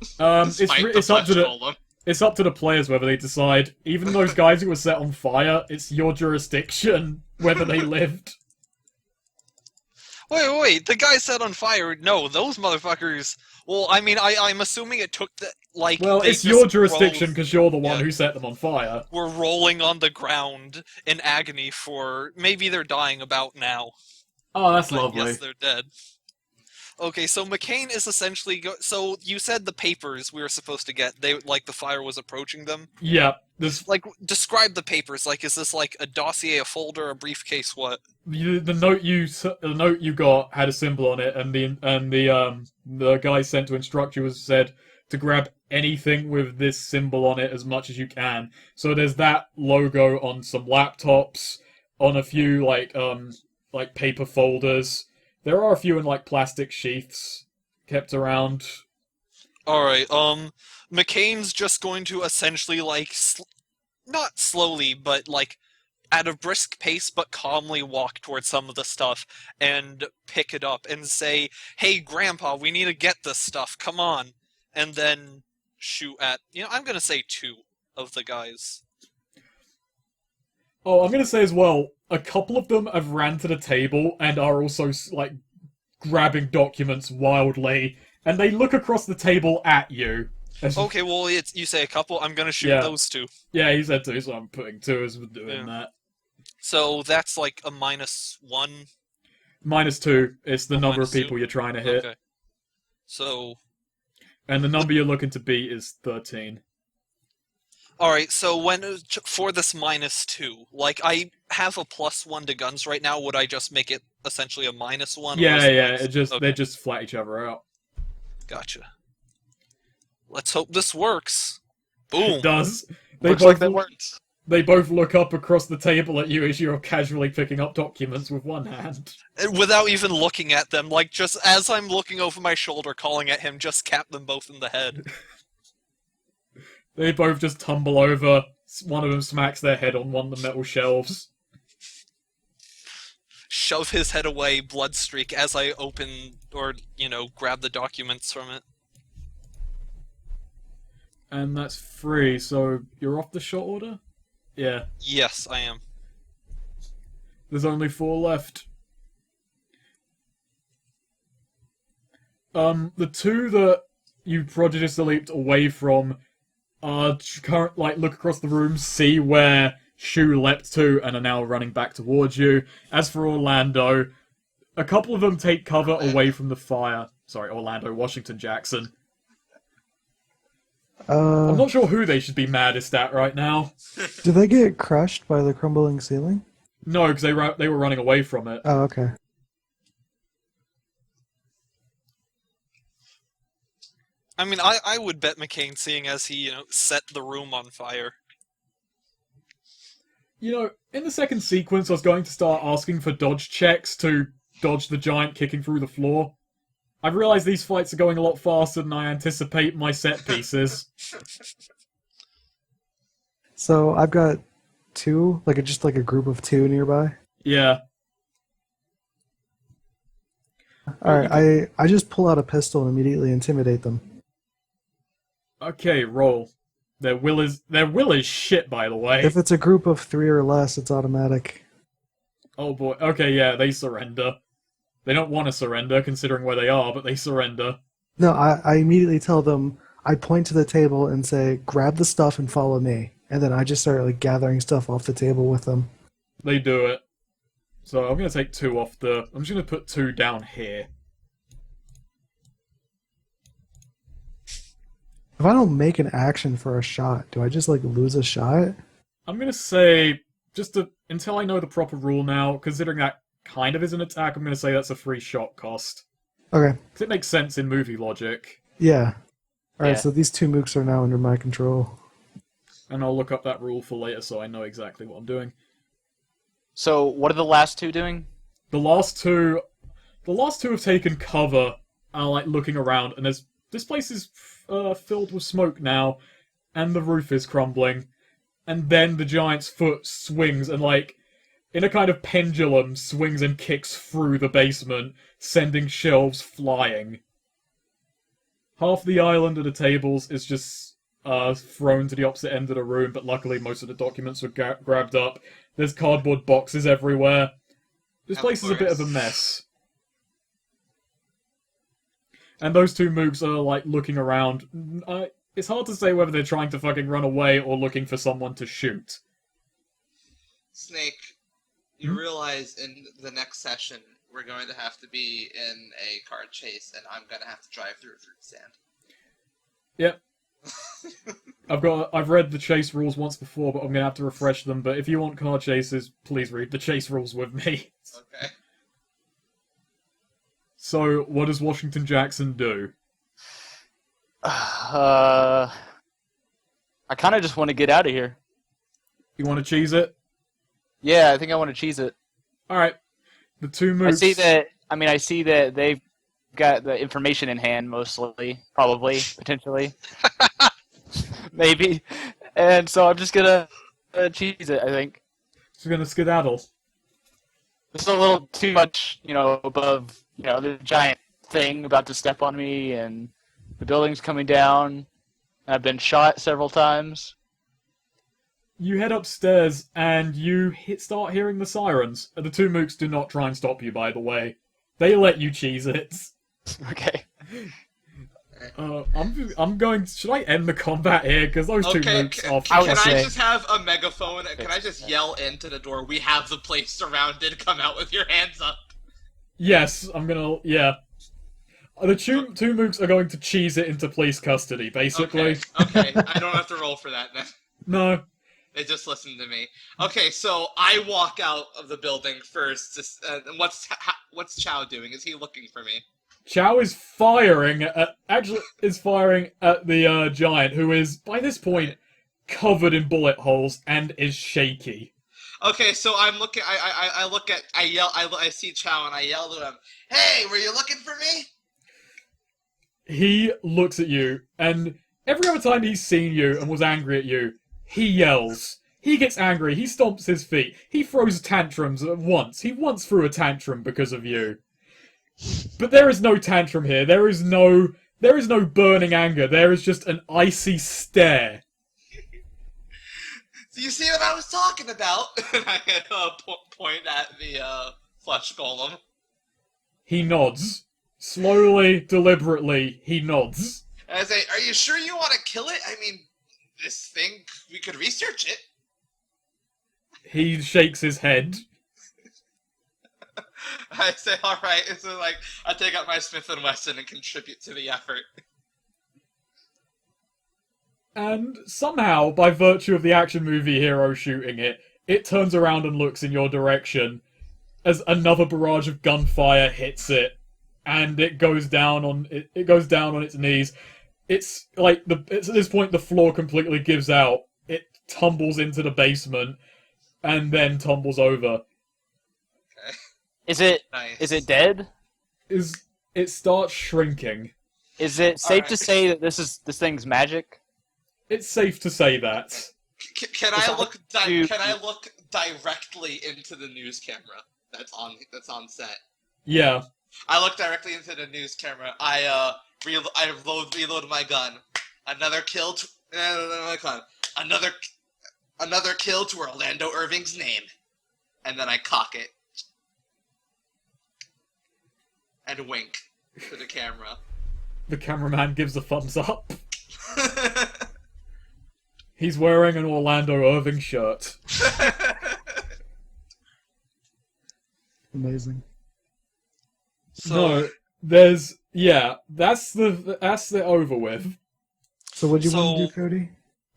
It's up to the players whether they decide. Even those guys who were set on fire, it's your jurisdiction whether they lived. Wait, the guy set on fire. No, those motherfuckers. Well, I mean, I'm assuming it took Well, it's your jurisdiction because you're the one who set them on fire. We're rolling on the ground in agony for. Maybe they're dying about now. Oh, that's But lovely. yes, they're dead. Okay, so McCain is essentially. So you said the papers we were supposed to get. They the fire was approaching them. Yeah, this Describe the papers. Is this like a dossier, a folder, a briefcase? What? the note you got had a symbol on it, and the guy sent to instruct you said to grab anything with this symbol on it as much as you can. So there's that logo on some laptops, on a few like paper folders. There are a few in plastic sheaths kept around. Alright, McCain's just going to essentially, not slowly, but, at a brisk pace, but calmly walk towards some of the stuff and pick it up and say, "Hey, Grandpa, we need to get this stuff, come on." And then shoot at, I'm gonna say 2 of the guys. Oh, I'm gonna say as well, a couple of them have ran to the table and are also, grabbing documents wildly, and they look across the table at you. Okay, well, you say a couple, I'm gonna shoot those 2. Yeah, he said 2, so I'm putting 2 as we're doing that. So that's a -1. -2, it's the number of -2? people you're trying to hit. Okay. So... And the number you're looking to beat is 13. Alright, so for this -2, I have a +1 to guns right now, would I just make it essentially a -1? Yeah, they just flat each other out. Gotcha. Let's hope this works. Boom! It does. Looks like that works. They both look up across the table at you as you're casually picking up documents with one hand. Without even looking at them, just as I'm looking over my shoulder calling at him, just cap them both in the head. They both just tumble over. One of them smacks their head on one of the metal shelves. Shove his head away, blood streak, as I open, or, grab the documents from it. And that's 3, so you're off the shot order? Yeah. Yes, I am. There's only 4 left. The 2 that you prodigiously leaped away from look across the room, see where Shu leapt to, and are now running back towards you. As for Orlando, a couple of them take cover away from the fire. Sorry, Orlando, Washington Jackson. I'm not sure who they should be maddest at right now. Do they get crushed by the crumbling ceiling? No, because they were running away from it. Oh, okay. I mean, I would bet McCain, seeing as he, set the room on fire. In the second sequence, I was going to start asking for dodge checks to dodge the giant kicking through the floor. I've realised these fights are going a lot faster than I anticipate my set pieces. So I've got 2, just a group of 2 nearby. Yeah. Alright, I just pull out a pistol and immediately intimidate them. Okay, roll. Their will is shit, by the way. If it's a group of 3 or less, it's automatic. Oh boy. Okay, yeah, they surrender. They don't want to surrender, considering where they are, but they surrender. No, I immediately tell them, I point to the table and say, grab the stuff and follow me. And then I just start like gathering stuff off the table with them. They do it. So I'm going to take 2 off the... I'm just going to put 2 down here. If I don't make an action for a shot, do I just like lose a shot? I'm going to say, until I know the proper rule now, considering that kind of is an attack, I'm going to say that's a free shot cost. Okay. Because it makes sense in movie logic. Yeah. Alright, Yeah. so these 2 mooks are now under my control. And I'll look up that rule for later so I know exactly what I'm doing. So, what are the last 2 doing? The last two have taken cover, like looking around, and this place is filled with smoke now, and the roof is crumbling, and then the giant's foot swings and like in a kind of pendulum swings and kicks through the basement, sending shelves flying. Half the island of the tables is just thrown to the opposite end of the room, but luckily most of the documents were grabbed up. There's cardboard boxes everywhere. This place is a bit of a mess. And those 2 mooks are, like, looking around. It's hard to say whether they're trying to fucking run away or looking for someone to shoot. Snake, you realize in the next session we're going to have to be in a car chase, and I'm going to have to drive through a fruit stand. Yep. I've read the chase rules once before, but I'm gonna have to refresh them. But if you want car chases, please read the chase rules with me. Okay. So, what does Washington Jackson do? I kind of just want to get out of here. You want to cheese it? Yeah, I think I want to cheese it. Alright. The 2 mooks... I see that they've got the information in hand, mostly. Probably. Potentially. Maybe. And so I'm just gonna cheese it, I think. She's gonna skedaddle. It's a little too much, above, the giant thing about to step on me, and the building's coming down, and I've been shot several times. You head upstairs, and you start hearing the sirens. The 2 mooks do not try and stop you, by the way. They let you cheese it. Okay. I'm going... Should I end the combat here? Because those 2 mooks are... Can I just have a megaphone, and can I just yell into the door, we have the place surrounded, come out with your hands up? Yes, I'm gonna... Yeah. The 2 mooks are going to cheese it into police custody, basically. Okay, I don't have to roll for that then. No. They just listened to me. Okay, so I walk out of the building first. What's Chow doing? Is he looking for me? Chow is firing at the giant, who is, by this point, covered in bullet holes and is shaky. Okay, so I'm looking. I see Chow and I yell at him. Hey, were you looking for me? He looks at you, and every other time he's seen you and was angry at you, he yells. He gets angry. He stomps his feet. He throws tantrums at once. He once threw a tantrum because of you. But there is no tantrum here. There is no burning anger. There is just an icy stare. Do you see what I was talking about? And I point at the flesh golem. He nods. Slowly, deliberately, he nods. And I say, are you sure you want to kill it? I mean, this thing, we could research it. He shakes his head. I say, alright, so like, I take out my Smith & Wesson and contribute to the effort. And somehow, by virtue of the action movie hero shooting it, it turns around and looks in your direction as another barrage of gunfire hits it, and it goes down on its knees. It's like at this point the floor completely gives out. It tumbles into the basement and then tumbles over. Okay. Is it Nice. Is it dead? It starts shrinking. Is it safe to Alright. say that this thing's magic? It's safe to say that. Can I look to- directly into the news camera that's on set? Yeah. I look directly into the news camera. I reload my gun. Another kill to Orlando Irving's name. And then I cock it. And wink to the camera. The cameraman gives a thumbs up. He's wearing an Orlando Irving shirt. Amazing. So, No, there's that's the over with. So what do you want to So- do, Cody?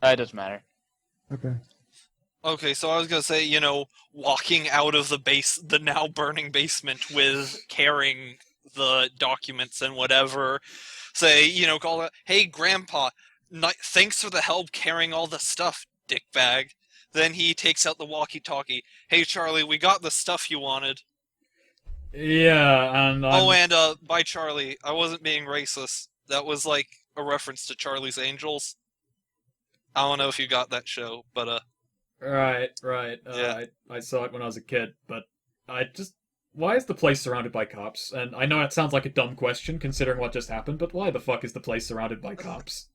It doesn't matter. Okay. okay, so I was gonna say, walking out of the now burning basement with carrying the documents and whatever. Say, call it, hey, Grandpa, thanks for the help carrying all the stuff, dickbag. Then he takes out the walkie-talkie. Hey, Charlie, we got the stuff you wanted. Yeah, and Bye, Charlie. I wasn't being racist. That was like a reference to Charlie's Angels. I don't know if you got that show, but right. Yeah. I saw it when I was a kid, but why is the place surrounded by cops? And I know it sounds like a dumb question considering what just happened, but why the fuck is the place surrounded by cops?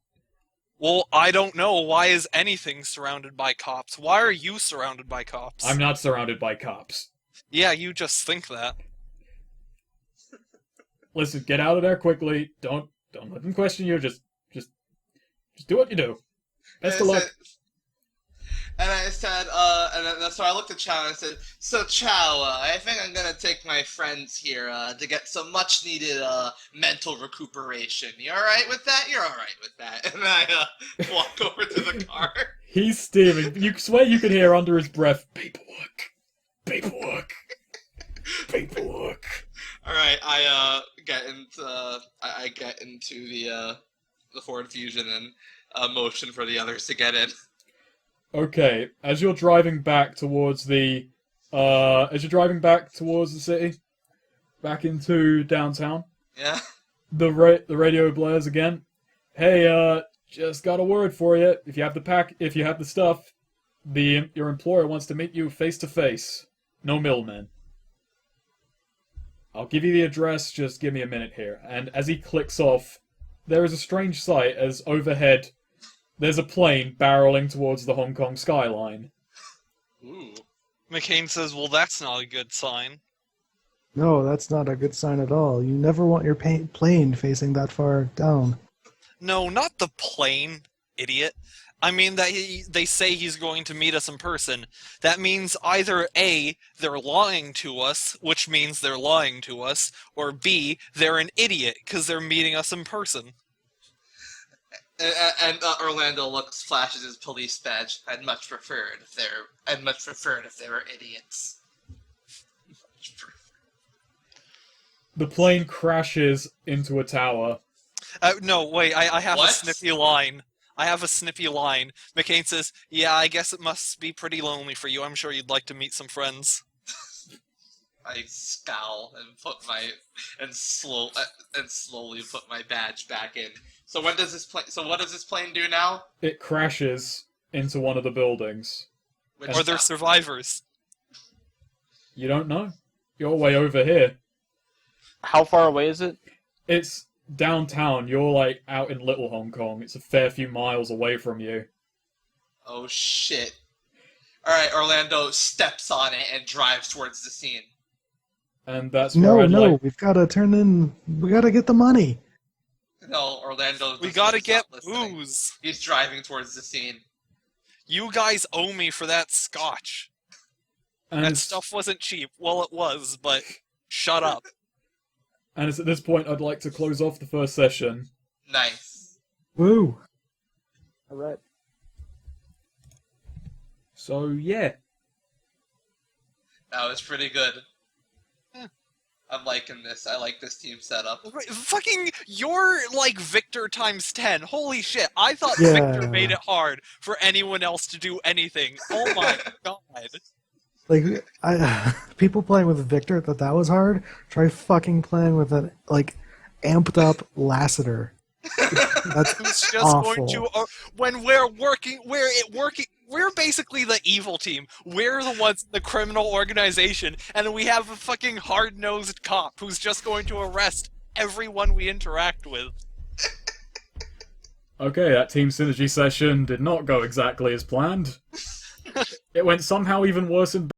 well, I don't know. Why is anything surrounded by cops? Why are you surrounded by cops? I'm not surrounded by cops. Yeah, you just think that. Listen, get out of there quickly. Don't let them question you. Just do what you do. Best of luck. And I said, so I looked at Chow and I said, so Chow, I think I'm gonna take my friends here to get some much needed mental recuperation. You alright with that? You're alright with that. And I walk over to the car. He's steaming. You swear you can hear under his breath, paperwork. Alright, I get into the Ford Fusion and motion for the others to get in. Okay, as you're driving back towards the city, back into downtown, Yeah? the radio blares again. Hey, just got a word for you. If you have the stuff, your employer wants to meet you face to face. No middlemen. I'll give you the address, just give me a minute here. And as he clicks off, there is a strange sight as overhead there's a plane barreling towards the Hong Kong skyline. Ooh. McCain says, well, that's not a good sign. No, that's not a good sign at all. You never want your plane facing that far down. No, not the plane, idiot. I mean that they say he's going to meet us in person. That means either A, they're lying to us, which means they're lying to us, or B, they're an idiot because they're meeting us in person. And Orlando flashes his police badge. I'd much preferred if they were idiots. The plane crashes into a tower. No, wait, I have What? a snippy line. McCain says, yeah, I guess it must be pretty lonely for you. I'm sure you'd like to meet some friends. I scowl and slowly put my badge back in. So what does this plane do now? It crashes into one of the buildings. Which Are there survivors? You don't know. You're way over here. How far away is it? It's downtown. You're like out in Little Hong Kong. It's a fair few miles away from you. Oh shit! All right, Orlando steps on it and drives towards the scene. And that's where We've got to turn in. We got to get the money. No, Orlando. We doesn't gotta get stop listening. booze. He's driving towards the scene. You guys owe me for that scotch. And That stuff wasn't cheap. Well, it was, but shut up. And it's at this point I'd like to close off the first session. Nice. Woo! All right. So yeah. That was pretty good. I'm liking this. I like this team setup. Fucking, you're like Victor times 10. Holy shit. I thought Yeah. Victor made it hard for anyone else to do anything. Oh my god. Like, people playing with Victor thought that was hard. Try fucking playing with an amped up Lassiter. That's Who's just awful. going to, when we're basically the evil team. We're the ones in the criminal organization, and we have a fucking hard-nosed cop who's just going to arrest everyone we interact with. Okay, that team synergy session did not go exactly as planned. It went somehow even worse in